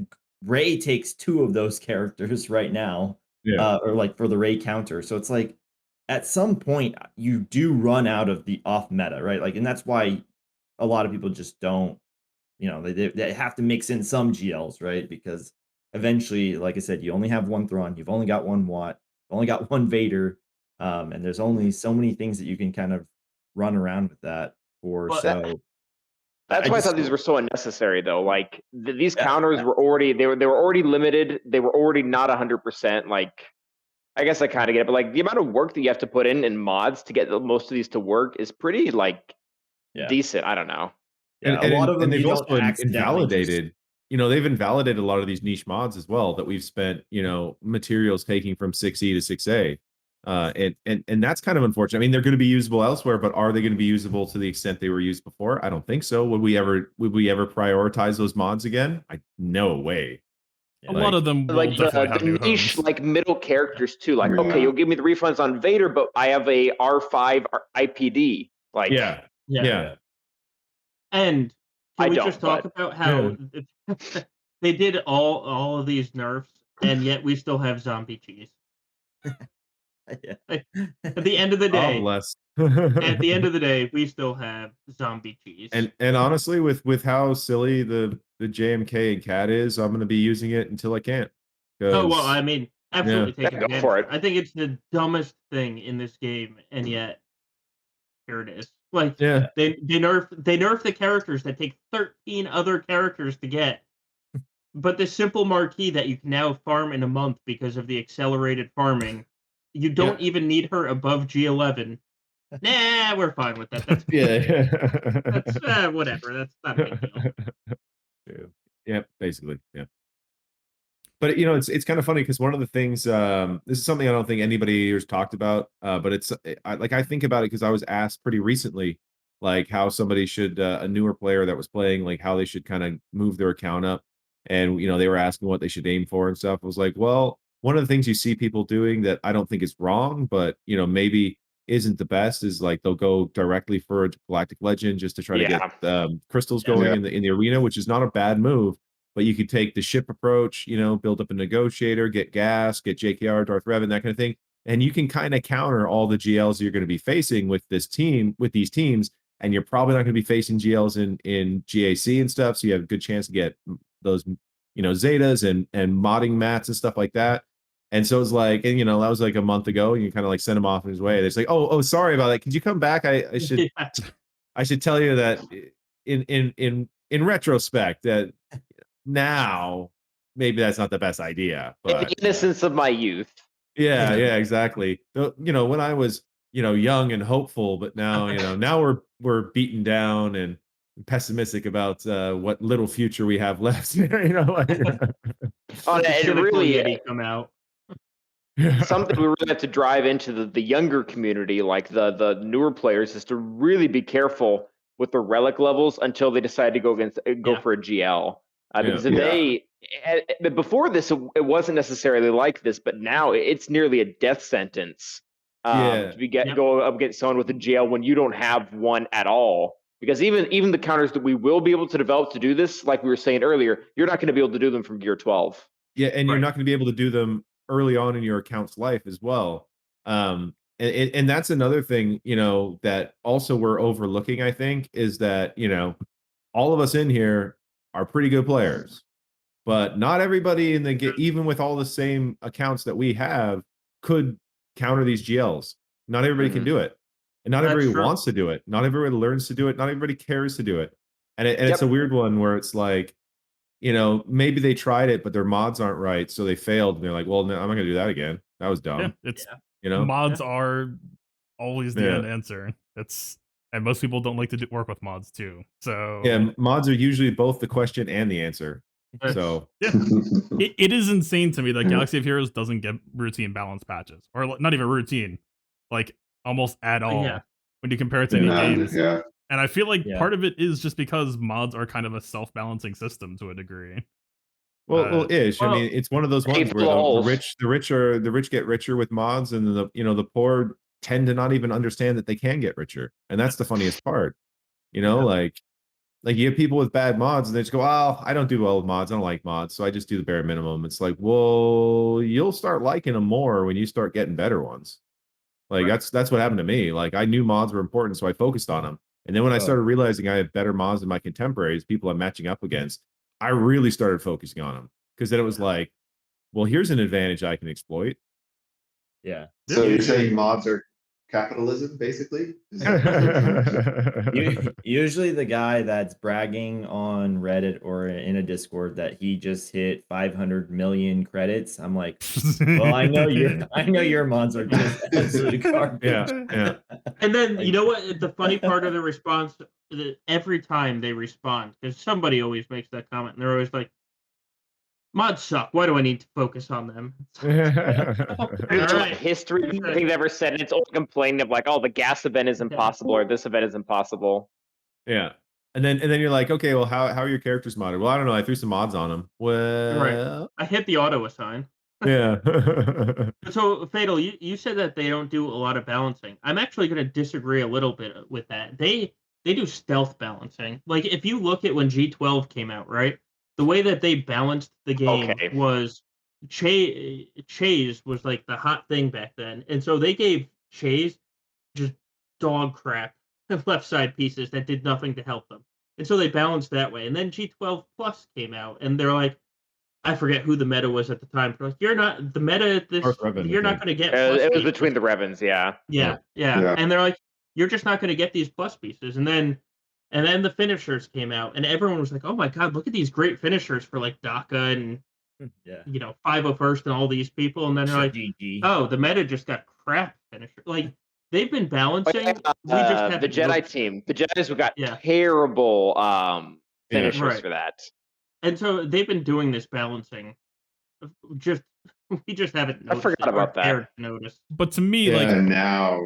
Ray takes 2 of those characters right now, Yeah. or like for the Ray counter. So it's like at some point you do run out of the off meta, right? Like, and that's why a lot of people just don't, they have to mix in some GLs, right? Because eventually, like I said, you only have one Thrawn, you've only got one Watt, you've only got one Vader, and there's only so many things that you can kind of run around with that for. Well, So That's why I thought just- these were so unnecessary, though. Like these Yeah, counters yeah. were already they were already limited. They were already not 100%. Like I guess I kind of get it, but like the amount of work that you have to put in mods to get most of these to work is pretty like Yeah. decent. I don't know. Yeah, a lot of them they've you don't also accidentally just- invalidated. They've invalidated a lot of these niche mods as well that we've spent, materials taking from 6E to 6A. And that's kind of unfortunate. I mean, they're going to be usable elsewhere, but are they going to be usable to the extent they were used before? I don't think so. Would we ever prioritize those mods again? No way. A lot of them will Like definitely have the new niche, homes. like middle characters too. Like Yeah. okay, you'll give me the refunds on Vader, but I have a R5 IPD. Like Yeah. And I can we don't, just talk but- about how they did all of these nerfs, and yet we still have zombie cheese. Yeah. At the end of the God day, bless. at the end of the day, we still have zombie cheese. And honestly, with how silly the JMK and CAT is, I'm going to be using it until I can't. oh well, 'Cause- I mean, absolutely take Yeah, go advantage. for it. I think it's the dumbest thing in this game, and yet here it is. Like yeah. they nerf the characters that take 13 other characters to get. But the simple marquee that you can now farm in a month because of the accelerated farming, you don't even need her above G11. Nah, we're fine with that. That's that's whatever. That's not a big deal. Yeah, basically. Yeah. But it's kind of funny because one of the things, this is something I don't think anybody has talked about, but I think about it because I was asked pretty recently, like how somebody should, a newer player that was playing, like how they should kind of move their account up, and they were asking what they should aim for and stuff. I was like, well, one of the things you see people doing that I don't think is wrong, but maybe isn't the best is like they'll go directly for a Galactic Legend just to try to get crystals going in the arena, which is not a bad move. But you could take the ship approach, build up a negotiator, get gas, get JKR, Darth Revan, that kind of thing. And you can kind of counter all the GLs you're going to be facing with these teams. And you're probably not going to be facing GLs in GAC and stuff. So you have a good chance to get those, Zetas and modding mats and stuff like that. And so it's like, and that was like a month ago, and you kind of like send him off in his way. It's like, oh, sorry about that. Could you come back? I should I should tell you that in retrospect that now maybe that's not the best idea. In But the innocence of my youth. yeah, exactly. When I was young and hopeful, but now now we're beaten down and pessimistic about what little future we have left. Oh, and Cynical really, Yeti come out. something we really have to drive into the younger community, like the newer players, is to really be careful with the relic levels until they decide to go for a GL. Because if before this, it wasn't necessarily like this, but now it's nearly a death sentence to go up against someone with a GL when you don't have one at all. Because even the counters that we will be able to develop to do this, like we were saying earlier, you're not going to be able to do them from Gear 12. Yeah, and you're Right. not going to be able to do them early on in your account's life as well. And that's another thing, that also we're overlooking, I think, is that, all of us in here are pretty good players, but not everybody in the game, even with all the same accounts that we have, could counter these GLs. Not everybody can Mhm. do it. And not That's everybody true. wants to do it. Not everybody learns to do it. Not everybody cares to do it. And it's a Yep. weird one where it's like, maybe they tried it, but their mods aren't right, so they failed. And they're like, well, no, I'm not gonna do that again. That was Yeah, dumb. it's You know? mods are always the Yeah. end answer. And most people don't like to work with mods too. So Yeah, mods are usually both the question and the answer. That's- So yeah, it is insane to me that Galaxy of Heroes doesn't get routine balance patches, or not even routine, like almost at all Yeah. when you compare it to any games. Yeah. And I feel like Yeah. part of it is just because mods are kind of a self-balancing system to a degree. well, ish. I well, mean, it's one of those Pay ones for where the the holes. rich get richer with mods, and the poor tend to not even understand that they can get richer. And that's the funniest part. Like you have people with bad mods and they just go, oh, I don't do well with mods. I don't like mods. So I just do the bare minimum. It's like, well, you'll start liking them more when you start getting better ones. Like Right. that's what happened to me. Like I knew mods were important, so I focused on them. And then when I Oh. started realizing I have better mods than my contemporaries, people I'm matching up against, I really started focusing on them. Because then it was like, well, here's an advantage I can exploit. Yeah. So you're Usually- saying mods are capitalism, basically? Is that- Usually the guy that's bragging on Reddit or in a Discord that he just hit 500 million credits. I'm like, well, I know your mods are just absolute garbage. Yeah. And then Like- you know what? The funny part of the response, every time they respond, because somebody always makes that comment, and they're always like, "Mods suck. Why do I need to focus on them?" There's All right. history. I think they've ever said it. It's always complaining of like, oh, the gas event is impossible or this event is impossible. Yeah. And then you're like, okay, well, how are your characters modded? Well, I don't know. I threw some mods on them. Well, I hit the auto assign. yeah. So Fatal, you said that they don't do a lot of balancing. I'm actually going to disagree a little bit with that. They do stealth balancing. Like if you look at when G12 came out, right? The way that they balanced the game Okay. was Chase was like the hot thing back then, and so they gave Chase just dog crap left side pieces that did nothing to help them, and so they balanced that way. And then G12 Plus came out, and they're like, I forget who the meta was at the time. But like, you're not the meta at this. Dark Revan, You're I not think. going to get. It was pieces. between the Revens, yeah. Yeah. And they're like, you're just not going to get these plus pieces. And then the finishers came out, and everyone was like, oh my god, look at these great finishers for like Daka and Yeah. 501st and all these people. And then they're like, GG. oh, the meta just got crap finisher. Like they've been balancing. We just have The Jedi team. The Jedis got Yeah. terrible finishers Right. for that. And so they've been doing this balancing. Just we just haven't noticed. forgot it or about that. cared to notice. But to me, Yeah. like And now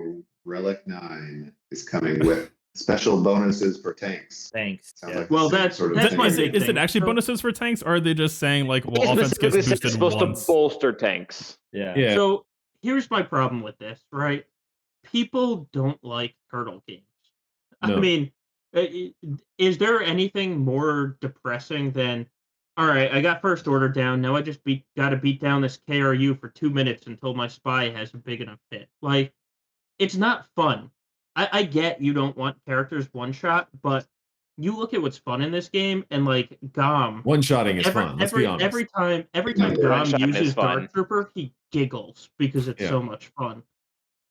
Relic 9 is coming with special bonuses for tanks. Thanks. Sounds Yeah. like the Well, same that's- sort of that's thing. my is big it thing. actually So- bonuses for tanks, or are they just saying like, well, It's offense specifically gets said it's boosted supposed once? to bolster tanks. Yeah. Yeah. So here's my problem with this, right? People don't like turtle games. No. I mean, is there anything more depressing than, all right, I got first order down. Now I just got to beat down this KRU for 2 minutes until my spy has a big enough hit. Like, it's not fun. I get you don't want characters one shot, but you look at what's fun in this game, and like Gom. One-shotting is fun. Let's be honest. Every time Yeah, Gom one-shotting is uses fun. Dark Trooper, he giggles because it's Yeah. so much fun.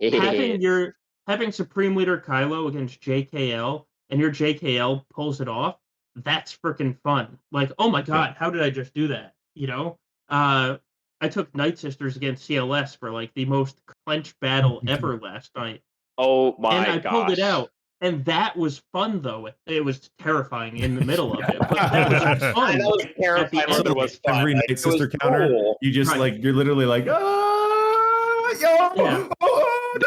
Having Supreme Leader Kylo against JKL, and your JKL pulls it off, that's freaking fun. Like, oh my god, how did I just do that? I took Night Sisters against CLS for like the most clenched battle ever last night, Oh my and I gosh. pulled it out. And that was fun, though. It was terrifying in the middle of it, but that was fun. That was terrifying, end but it of was it. fun. Every Like, Night it was Sister counter, cool. you just Right. like you're literally like, yo, Yeah.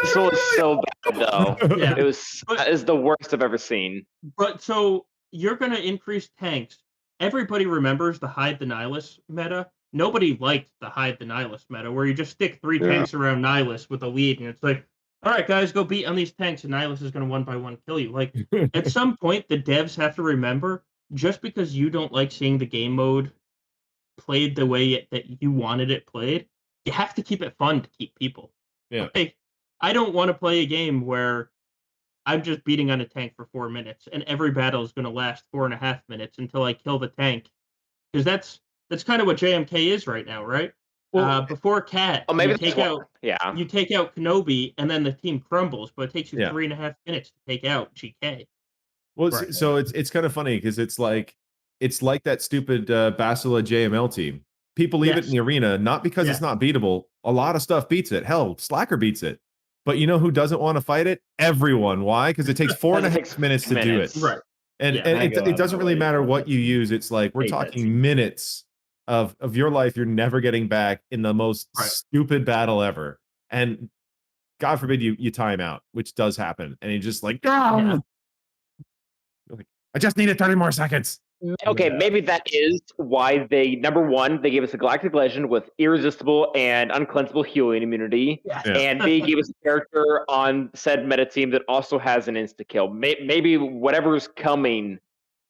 This one was so bad, though. Yeah. It was But- that is the worst I've ever seen. But so you're going to increase tanks. Everybody remembers the Hide the Nihilus meta. Nobody liked the Hide the Nihilus meta, where you just stick 3 Yeah. tanks around Nihilus with a lead, and it's like, all right, guys, go beat on these tanks, and Nihilus is going to 1-by-1 kill you. Like, at some point, the devs have to remember, just because you don't like seeing the game mode played the way that you wanted it played, you have to keep it fun to keep people. Yeah. Like, I don't want to play a game where I'm just beating on a tank for 4 minutes, and every battle is going to last 4.5 minutes until I kill the tank. Because that's kind of what JMK is right now, right? Well, Before CAT, Oh, maybe you that's take why. out Yeah. you take out Kenobi, and then the team crumbles, but it takes you Yeah. 3.5 minutes to take out GK. Well, Right. so it's kind of funny because it's like that stupid Basila JML team. People leave it in Yes. the arena not because it's Yeah. not beatable. A lot of stuff beats it. Hell, Slacker beats it. But you know who doesn't want to fight it? Everyone. Why? Because it takes 4.5 minutes to do it. Right. And, Yeah. and I go out it of doesn't my really way to matter not what touch you it. use. It's like we're Hate that talking team. minutes of your life you're never getting back in the most Right. stupid battle ever. And God forbid you time out, which does happen. And you're just like, Yeah. like, I just needed 30 more seconds. Okay, maybe that is why number one, they gave us a Galactic Legend with irresistible and uncleansable healing immunity. Yes. Yeah. And they gave us a character on said meta team that also has an insta kill. Maybe whatever's coming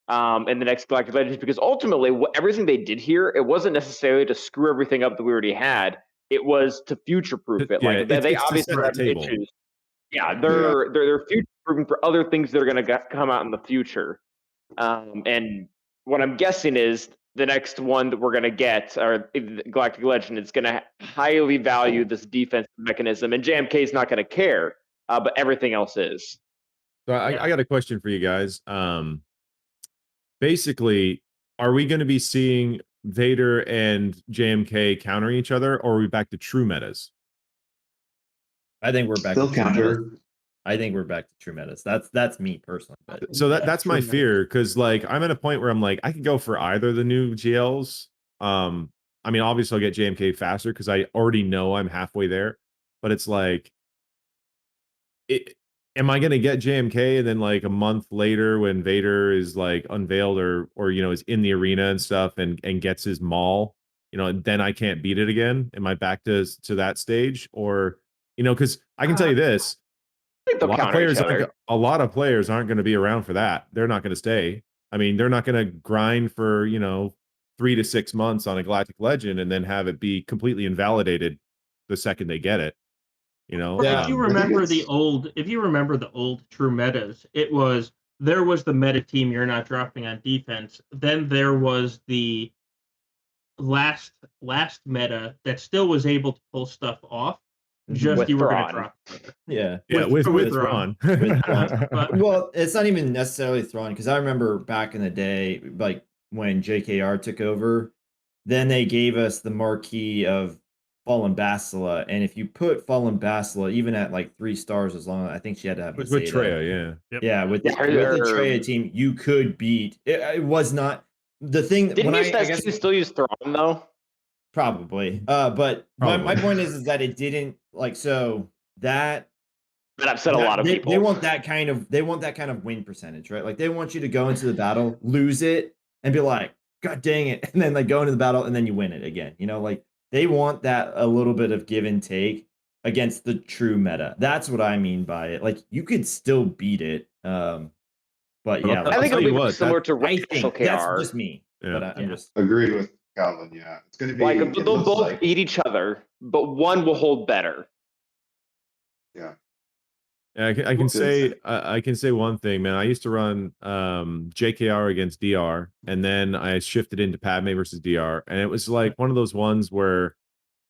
in the next Galactic Legends, because ultimately, everything they did here, it wasn't necessarily to screw everything up that we already had. It was to future proof it. Yeah, Like they it's to obviously set the have table. issues. Yeah, they're future proofing for other things that are going to come out in the future. And what I'm guessing is the next one that we're going to get, or Galactic Legend, is going to highly value this defensive mechanism, and JMK is not going to care, but everything else is. So I got a question for you guys. Basically, are we going to be seeing Vader and JMK countering each other, or are we back to true metas? I think we're back Still to true metas. counter. I think we're back to true metas. That's me personally. But So Yeah, that's my true fear, because like I'm at a point where I'm like I could go for either the new GLs. I mean, obviously I'll get JMK faster because I already know I'm halfway there, but it's like, am I gonna get JMK and then like a month later when Vader is like unveiled or you know is in the arena and stuff and gets his maul, you know, and then I can't beat it again? Am I back to that stage? Or you know, because I can tell you this, I think a they'll lot of counter each players other. aren't going to be around for that. They're not going to stay. I mean, they're not going to grind for, you know, 3 to 6 months on a Galactic Legend and then have it be completely invalidated the second they get it. You know, If you I think remember it's- the old true metas, there was the meta team you're not dropping on defense. Then there was the last meta that still was able to pull stuff off. Just With you were going Thrawn. to drop. yeah. with Thrawn. Ron. With Thrawn. But Well, it's not even necessarily Thrawn because I remember back in the day, like when JKR took over, then they gave us the marquee of Fallen Basila, and if you put Fallen Basila even at like 3 stars, as long as I think she had to have with Zeta. Treya, yeah. Yeah, with Yeah, the Treya team, you could beat. It was not the thing. Didn't when you I guess still use Thrawn though? probably. But my Probably. point is that it didn't like so that That upset a lot of people. they want that kind of win percentage, right? Like they want you to go into the battle, lose it, and be like, God dang it, and then like go into the battle and then you win it again. You know, like they want that a little bit of give and take against the true meta. That's what I mean by it. Like you could still beat it. But yeah, I'll I think tell it'll you be what, similar to I think SLKR. that's just me. Yeah. But I'm Yeah. just Agreed with Calvin. Yeah, it's going to be Like it they'll looks both like- beat each other, but one will hold better. Yeah, Yeah, I can say I can say one thing, man. I used to run JKR against DR, and then I shifted into Padme versus DR, and it was like one of those ones where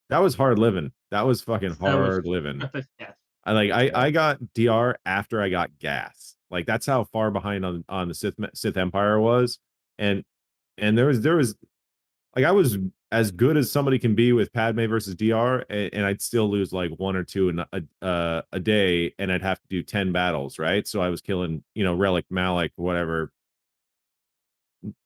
that was hard living. That was fucking hard living. Yes. I got DR after I got gas. Like that's how far behind on the Sith Empire was, and there was like I was as good as somebody can be with Padme versus DR, and I'd still lose like 1 or 2 a day, and I'd have to do 10 battles, right? So I was killing, you know, Relic, Malik, whatever,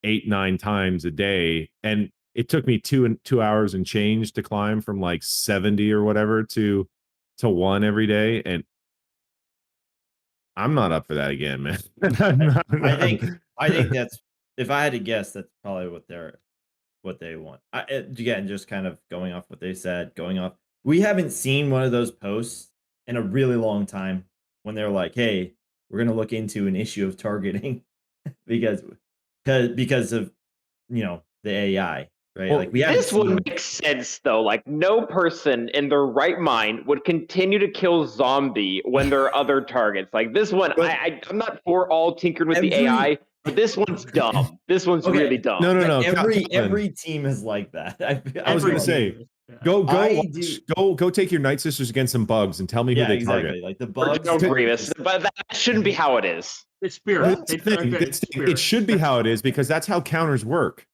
8, 9 times a day, and it took me 2 hours and change to climb from like 70 or whatever to 1 every day, and I'm not up for that again, man. I think that's if I had to guess, that's probably what they want. Again, just kind of going off what they said, going off. We haven't seen one of those posts in a really long time when they're like, "Hey, we're going to look into an issue of targeting because of you know the AI." right? Well, Like we haven't This one seen. makes sense though. Like no person in their right mind would continue to kill zombie when there are other targets. Like this one, But- I'm not for all tinkering with the AI, but this one's dumb. This one's Okay. really dumb. No, no, But no. every team is like that. I was gonna Every say, team is, yeah. go take your Night Sisters against some bugs and tell me who Yeah, they exactly. target. Like the Or bugs. no are Grievous, just- but that shouldn't be how it is. It's Spirit. That's the thing. target It's- Spirit. It should be how it is because that's how counters work.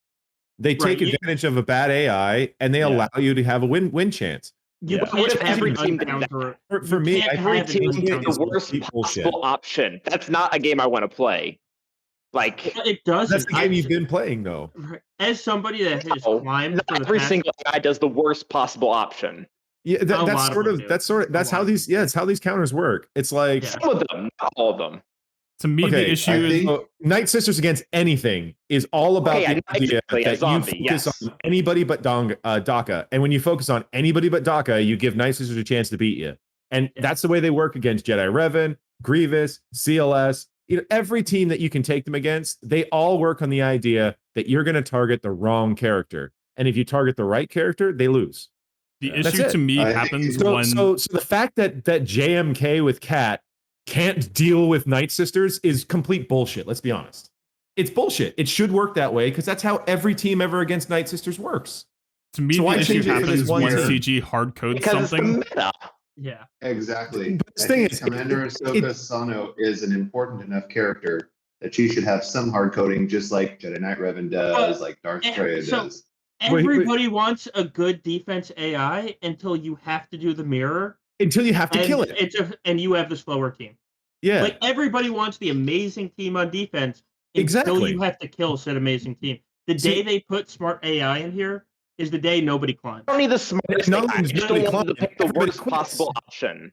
They take Right, you- advantage of a bad AI and they Yeah. allow you to have a win chance. You Yeah. can't What if have every an team did that? uncounter- For you me, can't I have Every an team think is uncounter- the worst complete bullshit. possible option. That's not a game I want to play. Like It doesn't. That's the game you've been playing, though. As somebody that has no, climbed not for the every past, single guy does the worst possible option. Yeah, A that's lot of sort them of do. that's A how lot. these it's how these counters work. It's like Yeah. Some of them, not all of them. To me, okay, the issue I is think- so Night Sisters against anything is all about Okay, the yeah, idea exactly, that a zombie, you focus yes. on anybody but Daka, and when you focus on anybody but Daka, you give Night Sisters a chance to beat you, and Yeah. that's the way they work against Jedi Revan, Grievous, CLS. Every team that you can take them against, they all work on the idea that you're going to target the wrong character, and if you target the right character, they lose. the That's issue it. to me I think happens it's- when So the fact that JMK with Cat can't deal with Night Sisters is complete bullshit. Let's be honest. It's bullshit. It should work that way because that's how every team ever against Night Sisters works. to me So why the issue change it for this happens one when turn? CG hard codes Because it's the something. meta. yeah. Exactly. But the I thing think is, Commander Ahsoka Sano is an important enough character that she should have some hard coding, just like Jedi Knight Revan does, like Darth and Freya so- does. Wait. Everybody wants a good defense AI until you have to do the mirror, Until you have to and kill it. and you have the slower team. Yeah. Like everybody wants the amazing team on defense until Exactly. you have to kill said amazing team. The See- day they put smart AI in here is the day nobody climbs. I don't need the smartest No thing. I one's just really don't want them to climbing. pick the Everybody worst quits. possible option.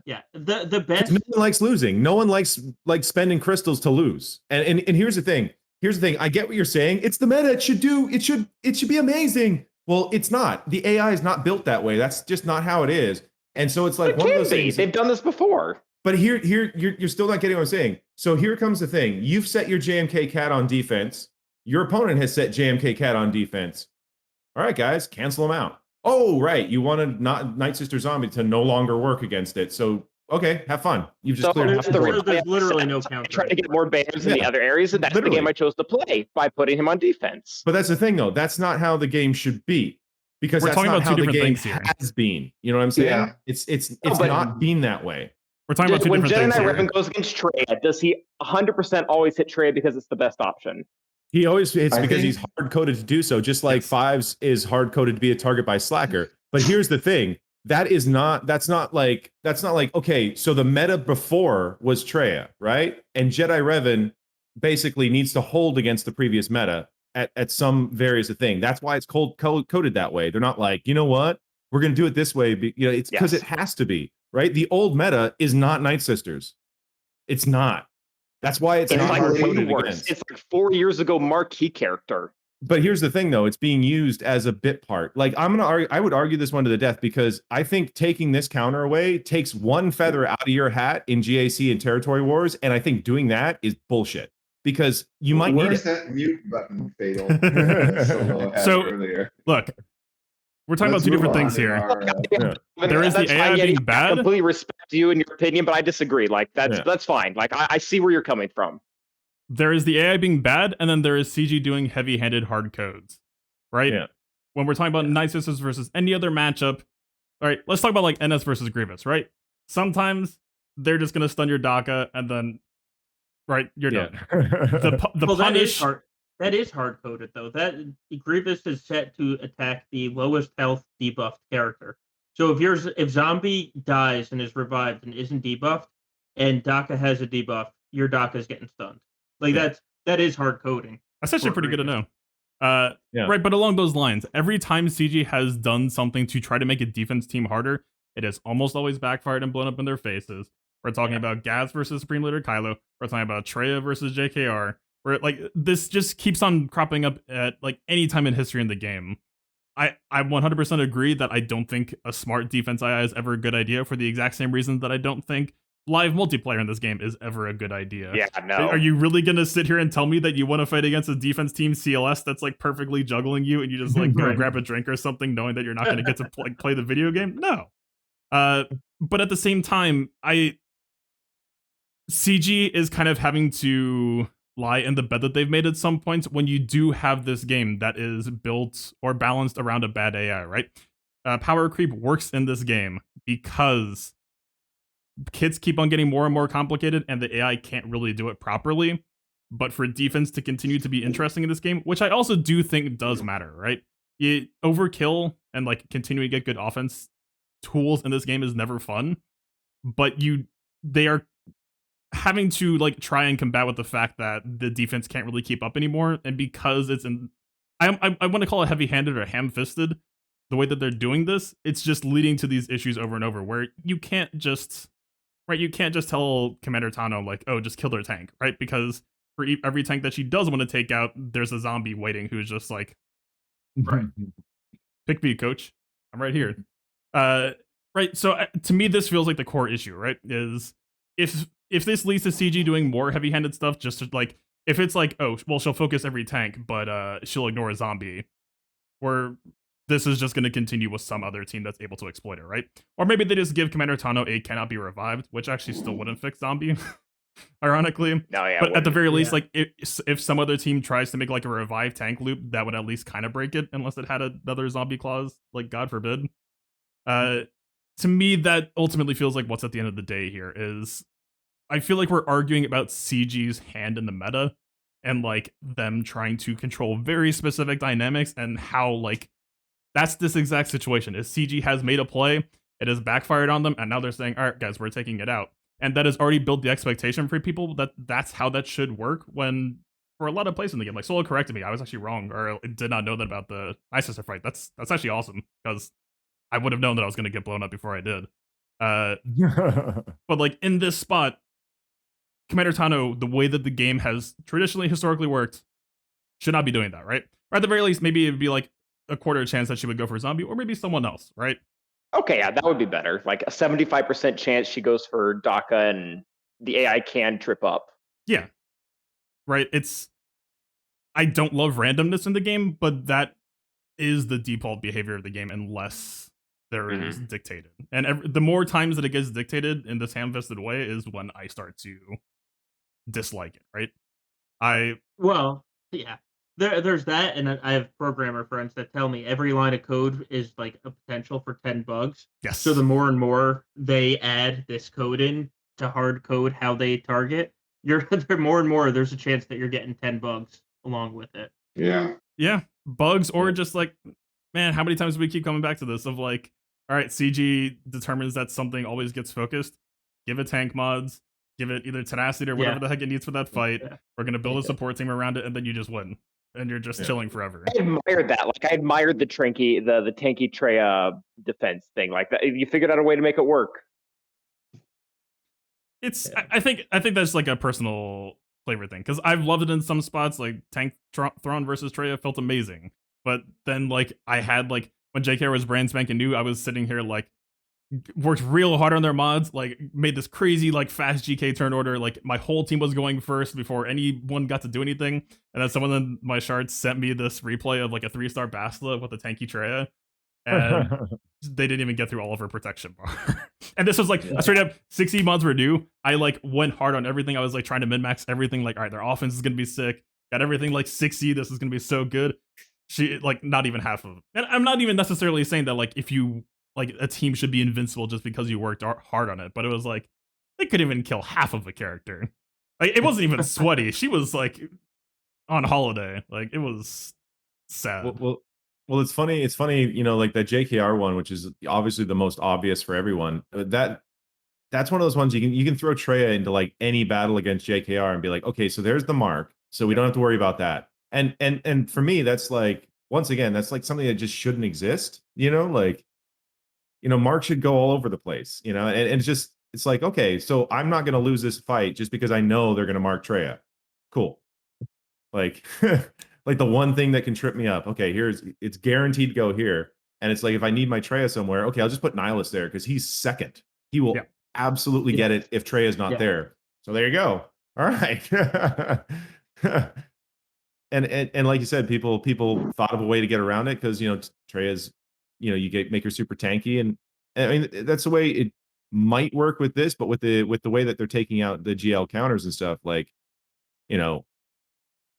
Yeah, the 'Cause best. no one likes losing. No one likes like spending crystals to lose. And here's the thing. Here's the thing. I get what you're saying. It's the meta. It should be amazing. Well, it's not. The AI is not built that way. That's just not how it is. And so it's like It one of can those be. things. They've done this before. But here, you're still not getting what I'm saying. So here comes the thing. You've set your JMK cat on defense. Your opponent has set JMK cat on defense. All right, guys, cancel them out. Oh, right. You wanted not Night Sister Zombie to no longer work against it. So okay, have fun. You've just So cleared half that's the the board. reason There's literally no I counter. tried to get more banners in the Yeah. other areas, and that's Literally. the game I chose to play by putting him on defense. But that's the thing, though. That's not how the game should be, because We're that's talking not about how two the different game things here. has been. You know what I'm saying? Yeah. It's but- not been that way. We're talking about two When different Jedi things Knight here. Revan goes against Trey, does he 100% always hit Trey because it's the best option? It's I because think- he's hard coded to do so, just like Yes. Fives is hard coded to be a target by Slacker. But here's the thing. That's not like okay, so the meta before was Treya, right? And Jedi Revan basically needs to hold against the previous meta at some various thing. That's why it's coded that way. They're not like, you know what? We're gonna do it this way. It's because Yes. it has to be, right? The old meta is not Night Sisters. It's not. That's why it's It's not like hard way coded worse. against. It's like 4 years ago marquee character. But here's the thing, though. It's being used as a bit part. Like I would argue this one to the death because I think taking this counter away takes one feather out of your hat in GAC and Territory Wars, and I think doing that is bullshit because you might need Where's it. that mute button, Fatal? Solo had So- earlier. Look, we're talking Let's about two different move things on in here. our, Yeah. There is the That's AI fine. Yeah, being I bad. completely respect you and your opinion, but I disagree. Like Yeah. that's fine. Like I see where you're coming from. There is the AI being bad, and then there is CG doing heavy-handed hard codes, right? Yeah. When we're talking about Night Sisters versus any other matchup, all right, let's talk about like NS versus Grievous, right? Sometimes they're just gonna stun your Daka, and then, right, you're done. The Well, punish. that is hard coded though. That Grievous is set to attack the lowest health debuffed character. So if Zombie dies and is revived and isn't debuffed, and Daka has a debuff, your Daka is getting stunned. Like Yeah. that is hard coding. That's actually for pretty good to know. Grievous. Yeah. Right, but along those lines, every time CG has done something to try to make a defense team harder, it has almost always backfired and blown up in their faces. We're talking about Gaz versus Supreme Leader Kylo. We're talking about Treya versus JKR. Where like this just keeps on cropping up at like any time in history in the game. I 100% agree that I don't think a smart defense AI is ever a good idea for the exact same reason that I don't think live multiplayer in this game is ever a good idea. Yeah, no. Are you really gonna sit here and tell me that you want to fight against a defense team CLS that's like perfectly juggling you, and you just like go Right. grab a drink or something, knowing that you're not gonna get to play the video game? No. But at the same time, CG is kind of having to lie in the bed that they've made at some points when you do have this game that is built or balanced around a bad AI, right? Power creep works in this game because kits keep on getting more and more complicated and the AI can't really do it properly. But for defense to continue to be interesting in this game, which I also do think does matter, right? Overkill and like continuing to get good offense tools in this game is never fun, but they are having to like try and combat with the fact that the defense can't really keep up anymore, and because it's I want to call it heavy-handed or ham-fisted the way that they're doing this, it's just leading to these issues over and over where you can't just tell Commander Tano like, oh, just kill their tank, right? Because for every tank that she does want to take out, there's a zombie waiting who's just like, right, pick me, coach, I'm right here. Right, so to me this feels like the core issue, right? Is if this leads to CG doing more heavy-handed stuff, just to, like, if it's like, oh, well, she'll focus every tank, but she'll ignore a zombie, or this is just going to continue with some other team that's able to exploit it, right? Or maybe they just give Commander Tano a cannot be revived, which actually still wouldn't fix zombie, ironically. No, yeah, but at the very least, like, if some other team tries to make like a revive tank loop, that would at least kind of break it, unless it had another zombie clause, like, God forbid. To me, that ultimately feels like what's at the end of the day here is I feel like we're arguing about CG's hand in the meta and like them trying to control very specific dynamics, and how like that's this exact situation is CG has made a play, it has backfired on them, and now they're saying, all right guys, we're taking it out, and that has already built the expectation for people that that's how that should work, when for a lot of plays in the game, like Solo corrected me, I was actually wrong, or I did not know that about the Isis fight. That's actually awesome, because I would have known that I was going to get blown up before I did. But like in this spot, Commander Tano, the way that the game has traditionally historically worked, should not be doing that, right? Or at the very least, maybe it'd be like a quarter chance that she would go for a zombie, or maybe someone else, right? Okay, yeah, that would be better. Like a 75% chance she goes for DACA and the AI can trip up. Yeah. Right? I don't love randomness in the game, but that is the default behavior of the game unless there is dictated. And the more times that it gets dictated in this ham-fisted way is when I start to dislike it, right? Well, yeah. There's that, and I have programmer friends that tell me every line of code is like a potential for 10 bugs. Yes. So the more and more they add this code in to hard code how they target, the more and more there's a chance that you're getting 10 bugs along with it. Yeah. Yeah. Bugs, or just like, man, how many times do we keep coming back to this of like, all right, CG determines that something always gets focused. Give it tank mods. Give it either tenacity or whatever the heck it needs for that fight. Yeah. We're going to build a support team around it, and then you just win. And you're just chilling forever. I admired that. Like, I admired the tanky Treya defense thing. Like, that, you figured out a way to make it work. It's I think that's like a personal flavor thing, because I've loved it in some spots. Like Tank Thrawn versus Treya felt amazing, but then like I had like when JKR was brand spanking new, I was sitting here like worked real hard on their mods, like made this crazy like fast GK turn order, like my whole team was going first before anyone got to do anything, and then someone in my shards sent me this replay of like a 3-star Bastila with a tanky Treya, and they didn't even get through all of her protection bar. And this was like a straight up 60 mods were due. I like went hard on everything. I was like trying to min-max everything, like all right, their offense is gonna be sick, got everything like 60, this is gonna be so good. She like not even half of it. And I'm not even necessarily saying that like if you like a team should be invincible just because you worked hard on it, but it was like they couldn't even kill half of a character. Like it wasn't even sweaty. She was like on holiday. Like it was sad. Well, it's funny. It's funny, you know, like that JKR one, which is obviously the most obvious for everyone. That's one of those ones you can throw Treya into like any battle against JKR and be like, okay, so there's the mark, so we don't have to worry about that. And for me, that's like, once again, that's like something that just shouldn't exist. You know, like, you know, Mark should go all over the place. You know, and it's just, it's like, okay, so I'm not going to lose this fight just because I know they're going to mark Treya. Cool. Like, like the one thing that can trip me up. Okay, it's guaranteed to go here. And it's like, if I need my Treya somewhere, okay, I'll just put Nihilus there because he's second. He will absolutely get it if Trey is not there. So there you go. All right. and like you said, people thought of a way to get around it because Trey is, you make her super tanky, and I mean that's the way it might work with this, but with the way that they're taking out the GL counters and stuff, like,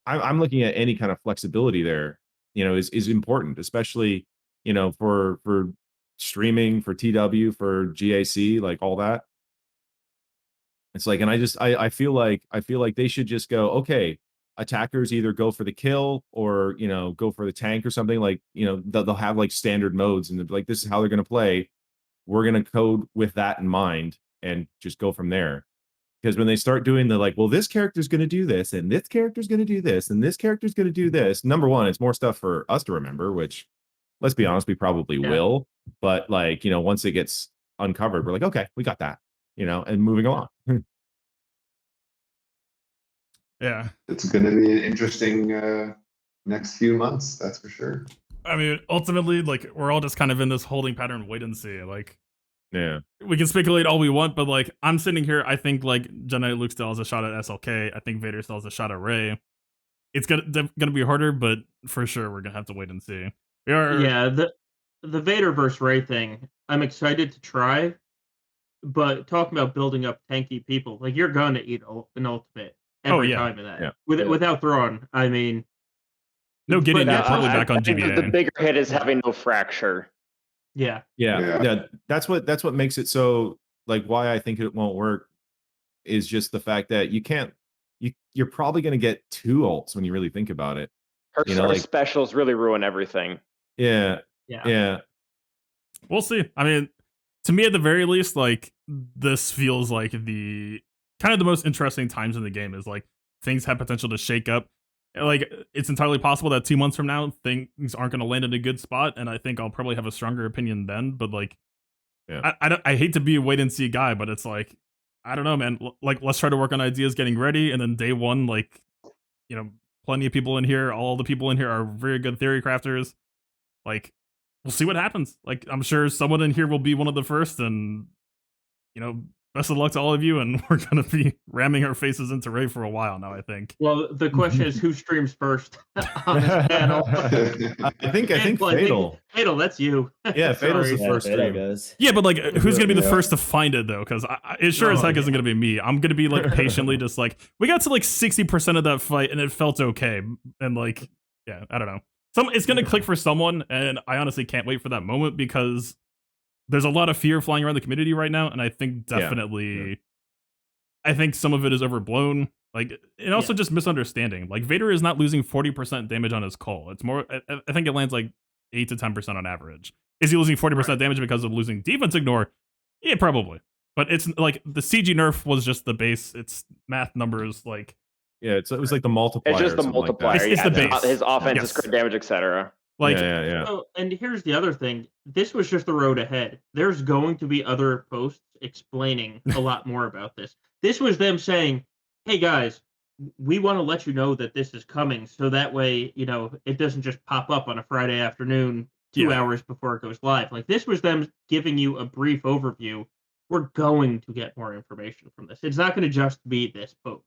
I'm looking at any kind of flexibility there, is important, especially, for streaming, for TW, for GAC, like all that. It's like, and I feel like they should just go, okay, attackers either go for the kill or, go for the tank or something, like, they'll have like standard modes and like, this is how they're going to play. We're going to code with that in mind and just go from there. Because when they start doing the like, well, this character's going to do this and this character's going to do this and this character's going to do this. Number one, it's more stuff for us to remember, which, let's be honest, we probably will. But like, once it gets uncovered, we're like, okay, we got that, and moving along. Yeah. It's going to be an interesting next few months, that's for sure. I mean, ultimately, like, we're all just kind of in this holding pattern, wait and see. Like, yeah, we can speculate all we want, but like, I'm sitting here, I think like Jedi Luke still has a shot at SLK. I think Vader still has a shot at Rey. It's gonna be harder, but for sure we're gonna have to wait and see. Yeah, the Vader versus Rey thing, I'm excited to try, but talking about building up tanky people, like, you're gonna eat an ultimate every time in that. Without Thrawn, I mean, no getting that probably back on GBA. GBA. The bigger hit is having no fracture. Yeah. That's what makes it so, like, why I think it won't work is just the fact that you're probably going to get 2 ults when you really think about it. Her specials really ruin everything. Yeah. We'll see. I mean, to me, at the very least, like, this feels like the kind of the most interesting times in the game. Is like, things have potential to shake up. Like, it's entirely possible that 2 months from now things aren't going to land in a good spot, and I think I'll probably have a stronger opinion then. But like, I hate to be a wait and see guy, but it's like, I don't know, man. Like, let's try to work on ideas getting ready, and then day one, like, plenty of people in here, all the people in here are very good theory crafters. Like, we'll see what happens. Like, I'm sure someone in here will be one of the first, and best of luck to all of you, and we're gonna be ramming our faces into Rey for a while now, I think. Well, the question is, who streams first on this panel? I think Fatal. Fatal, that's you. Yeah, Fatal's the first stream. Yeah, but like, who's gonna be the first to find it though? Because it sure as heck isn't gonna be me. I'm gonna be like patiently just like, we got to like 60% of that fight, and it felt okay, and like, yeah, I don't know. It's gonna click for someone, and I honestly can't wait for that moment because there's a lot of fear flying around the community right now, and I think definitely, I think some of it is overblown. Like, and also just misunderstanding. Like, Vader is not losing 40% damage on his call. It's more, I think it lands like 8 to 10% on average. Is he losing 40% damage because of losing defense ignore? Yeah, probably. But it's like the CG nerf was just the base. It's math numbers, like. Yeah, it was like the multiplier. It's just the multiplier. Like it's the base. His offense is crit damage, etc. Like, Oh, and here's the other thing. This was just the road ahead. There's going to be other posts explaining a lot more about this. This was them saying, hey guys, we want to let you know that this is coming, so that way, it doesn't just pop up on a Friday afternoon 2 hours before it goes live. Like, this was them giving you a brief overview. We're going to get more information from this. It's not going to just be this post.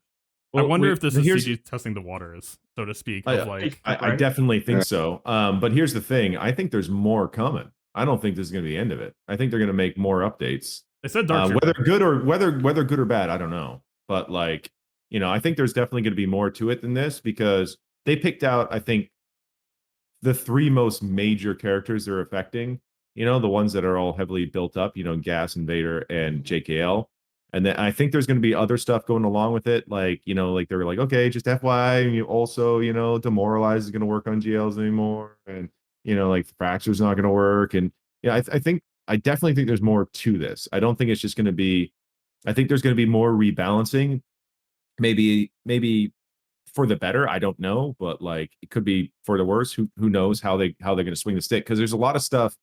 I wonder if this is CG testing the waters, so to speak. I definitely think so. But here's the thing. I think there's more coming. I don't think this is going to be the end of it. I think they're going to make more updates. They said whether good or bad, I don't know. But like, I think there's definitely going to be more to it than this because they picked out, I think, the 3 most major characters they're affecting. The ones that are all heavily built up. Gas, Vader, and JKL. And then I think there's going to be other stuff going along with it. Like, like they're like, okay, just FYI, you also, Demoralize is going to work on GLs anymore. And, like the Fracture's not going to work. And I definitely think there's more to this. I don't think it's just going to be, I think there's going to be more rebalancing. Maybe for the better. I don't know, but like it could be for the worse. Who knows how they're going to swing the stick? Because there's a lot of stuff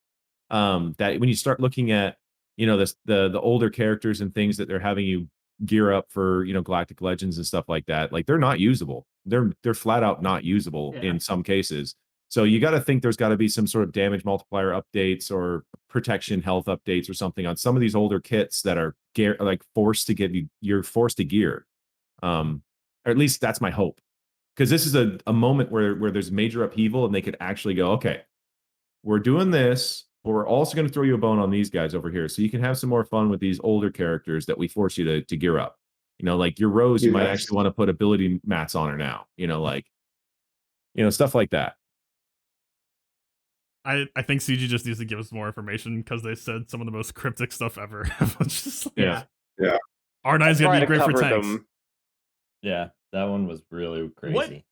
that when you start looking at, the older characters and things that they're having you gear up for, Galactic Legends and stuff like that, like they're not usable. They're flat out not usable in some cases. So you got to think there's got to be some sort of damage multiplier updates or protection health updates or something on some of these older kits that are forced to you're forced to gear. Or at least that's my hope. Because this is a moment where there's major upheaval and they could actually go, okay, we're doing this, but we're also going to throw you a bone on these guys over here. So you can have some more fun with these older characters that we force you to gear up. Like your Rose, you might actually want to put ability mats on her now, stuff like that. I think CG just needs to give us more information because they said some of the most cryptic stuff ever. Yeah. R9's gonna be great for cover tanks. them. Yeah, that one was really crazy.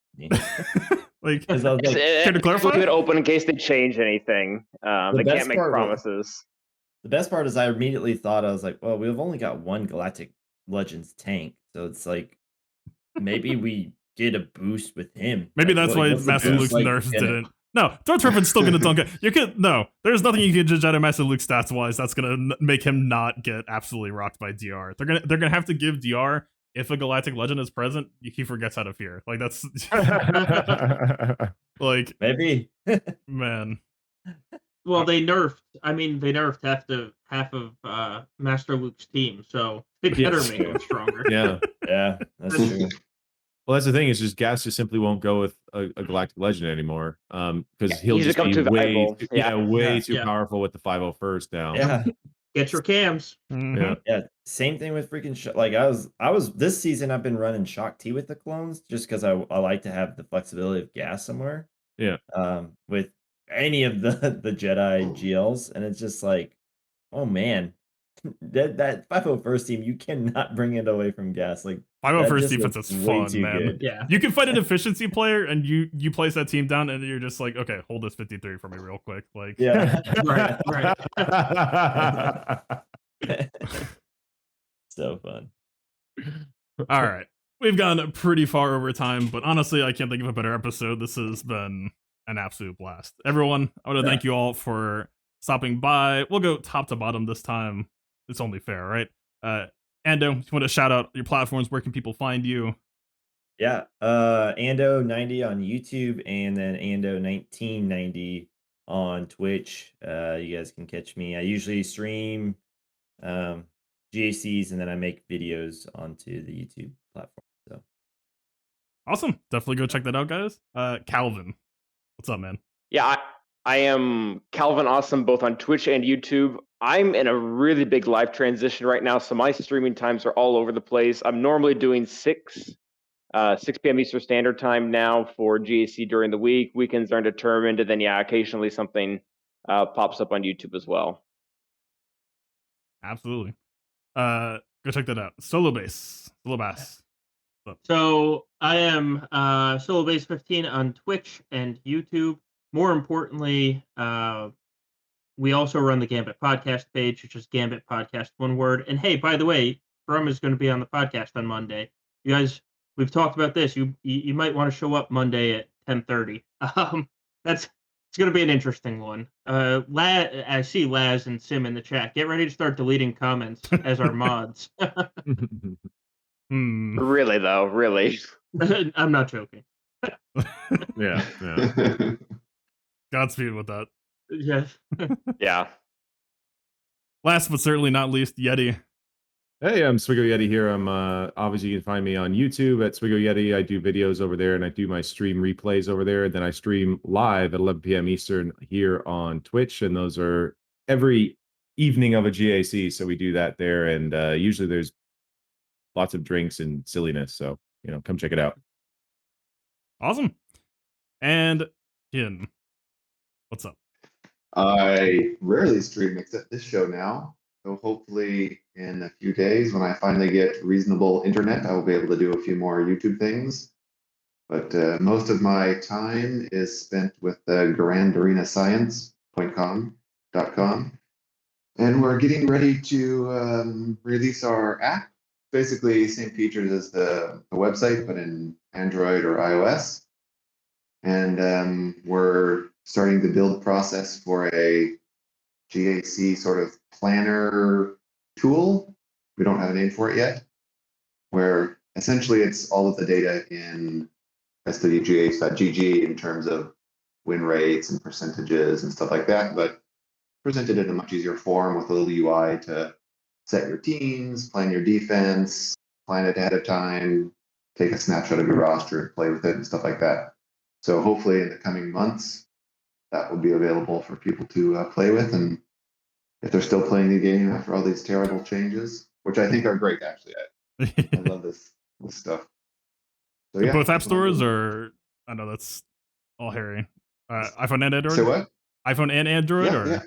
Like, Because I was like, care to clarify? Leave it open in case they change anything. They can't make promises. The best part is I immediately thought, I was like, well, we've only got one Galactic Legends tank, so it's like maybe we get a boost with him. Maybe Like, that's why what's the Master boost, Luke's like, nerfs in it? didn't. No, Darth Riffin's still gonna dunk it. You could there's nothing you can judge out of Master Luke stats wise that's gonna make him not get absolutely rocked by DR. They're gonna have to give DR, if a Galactic Legend is present, he forgets how to fear. Like that's like Maybe. man. Well, they nerfed half of Master Luke's team, so they better make him stronger. Yeah, that's true. Well, that's the thing. Is just Gas just simply won't go with a Galactic Legend anymore. Because he'll he's just become be too way, valuable. too powerful with the 501st now. Yeah. Get your cams. Mm-hmm. Yeah. Same thing with freaking like I was this season I've been running Shock T with the clones just because I like to have the flexibility of Gas somewhere. Yeah. With any of the Jedi GLs, and it's just like, oh man, that 501st team, you cannot bring it away from Gas. Like 501st defense is fun, man. Good. Yeah. You can fight an efficiency player and you place that team down and you're just like, okay, hold this 53 for me real quick. Like Yeah. Right. So fun. All right. We've gone pretty far over time, but honestly, I can't think of a better episode. This has been an absolute blast. Everyone, I want to thank you all for stopping by. We'll go top to bottom this time. It's only fair, right? Ando, you want to shout out your platforms? Where can people find you? Yeah, Ando90 on YouTube, and then Ando1990 on Twitch. You guys can catch me. I usually stream GACs, and then I make videos onto the YouTube platform. So awesome. Definitely go check that out, guys. Calvin, what's up, man? Yeah, I am Calvin Awesome both on Twitch and YouTube. I'm in a really big life transition right now, so my streaming times are all over the place. I'm normally doing 6 p.m. Eastern Standard Time now for GAC during the week. Weekends aren't determined, and then occasionally something pops up on YouTube as well. Absolutely. Go check that out. Solo Bass. So I am Solo Base 15 on Twitch and YouTube. More importantly, we also run the Gambit podcast page, which is Gambit Podcast, one word. And hey, by the way, Brum is going to be on the podcast on Monday. You guys, we've talked about this. You might want to show up Monday at 10:30. It's going to be an interesting one. I see Laz and Sim in the chat. Get ready to start deleting comments as our mods. Really though, really. I'm not joking. Yeah. Godspeed with that. Yes. Yeah. Last but certainly not least, Yeti. Hey, I'm Swiggo Yeti here. I'm obviously you can find me on YouTube at Swiggo Yeti. I do videos over there and I do my stream replays over there. Then I stream live at 11 p.m. Eastern here on Twitch, and those are every evening of a GAC. So we do that there, and usually there's lots of drinks and silliness. So come check it out. Awesome. And Kin, what's up? I rarely stream except this show now. So hopefully in a few days when I finally get reasonable internet, I will be able to do a few more YouTube things. But most of my time is spent with GrandArenaScience.com. And we're getting ready to release our app. Basically same features as the website, but in Android or iOS. And we're starting the build process for a GAC sort of planner tool. We don't have a name for it yet, where essentially it's all of the data in swgh.gg in terms of win rates and percentages and stuff like that, but presented in a much easier form with a little UI to set your teams, plan your defense, plan it ahead of time, take a snapshot of your roster and play with it and stuff like that. So hopefully in the coming months, that will be available for people to play with. And if they're still playing the game after all these terrible changes, which I think are great, actually, I love this stuff. So yeah, both app that's what I'm stores, doing. or I know that's all hairy. iPhone and Android. Say what? iPhone and Android, Yeah, or yeah,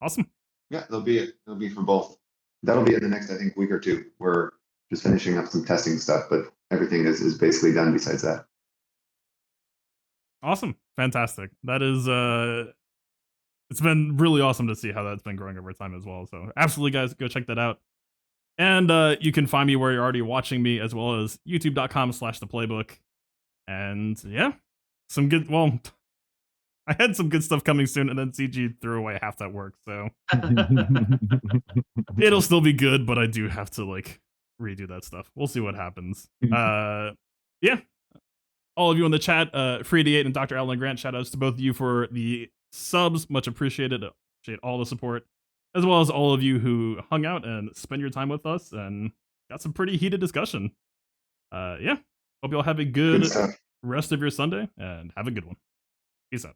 awesome. yeah. They'll be for both. That'll be in the next, I think, week or two. We're just finishing up some testing stuff, but everything is basically done besides that. Awesome, fantastic. That is it's been really awesome to see how that's been growing over time as well. So absolutely, guys, go check that out. And you can find me where you're already watching me, as well as youtube.com/theplaybook. And yeah, some good. Well, I had some good stuff coming soon, and then CG threw away half that work, so it'll still be good. But I do have to like redo that stuff. We'll see what happens. Yeah, all of you in the chat, Free88 and Dr. Alan Grant, shout outs to both of you for the subs. Much appreciated. Appreciate all the support, as well as all of you who hung out and spent your time with us and got some pretty heated discussion. Yeah, hope you all have a Good good stuff. rest of your Sunday and have a good one. Peace out.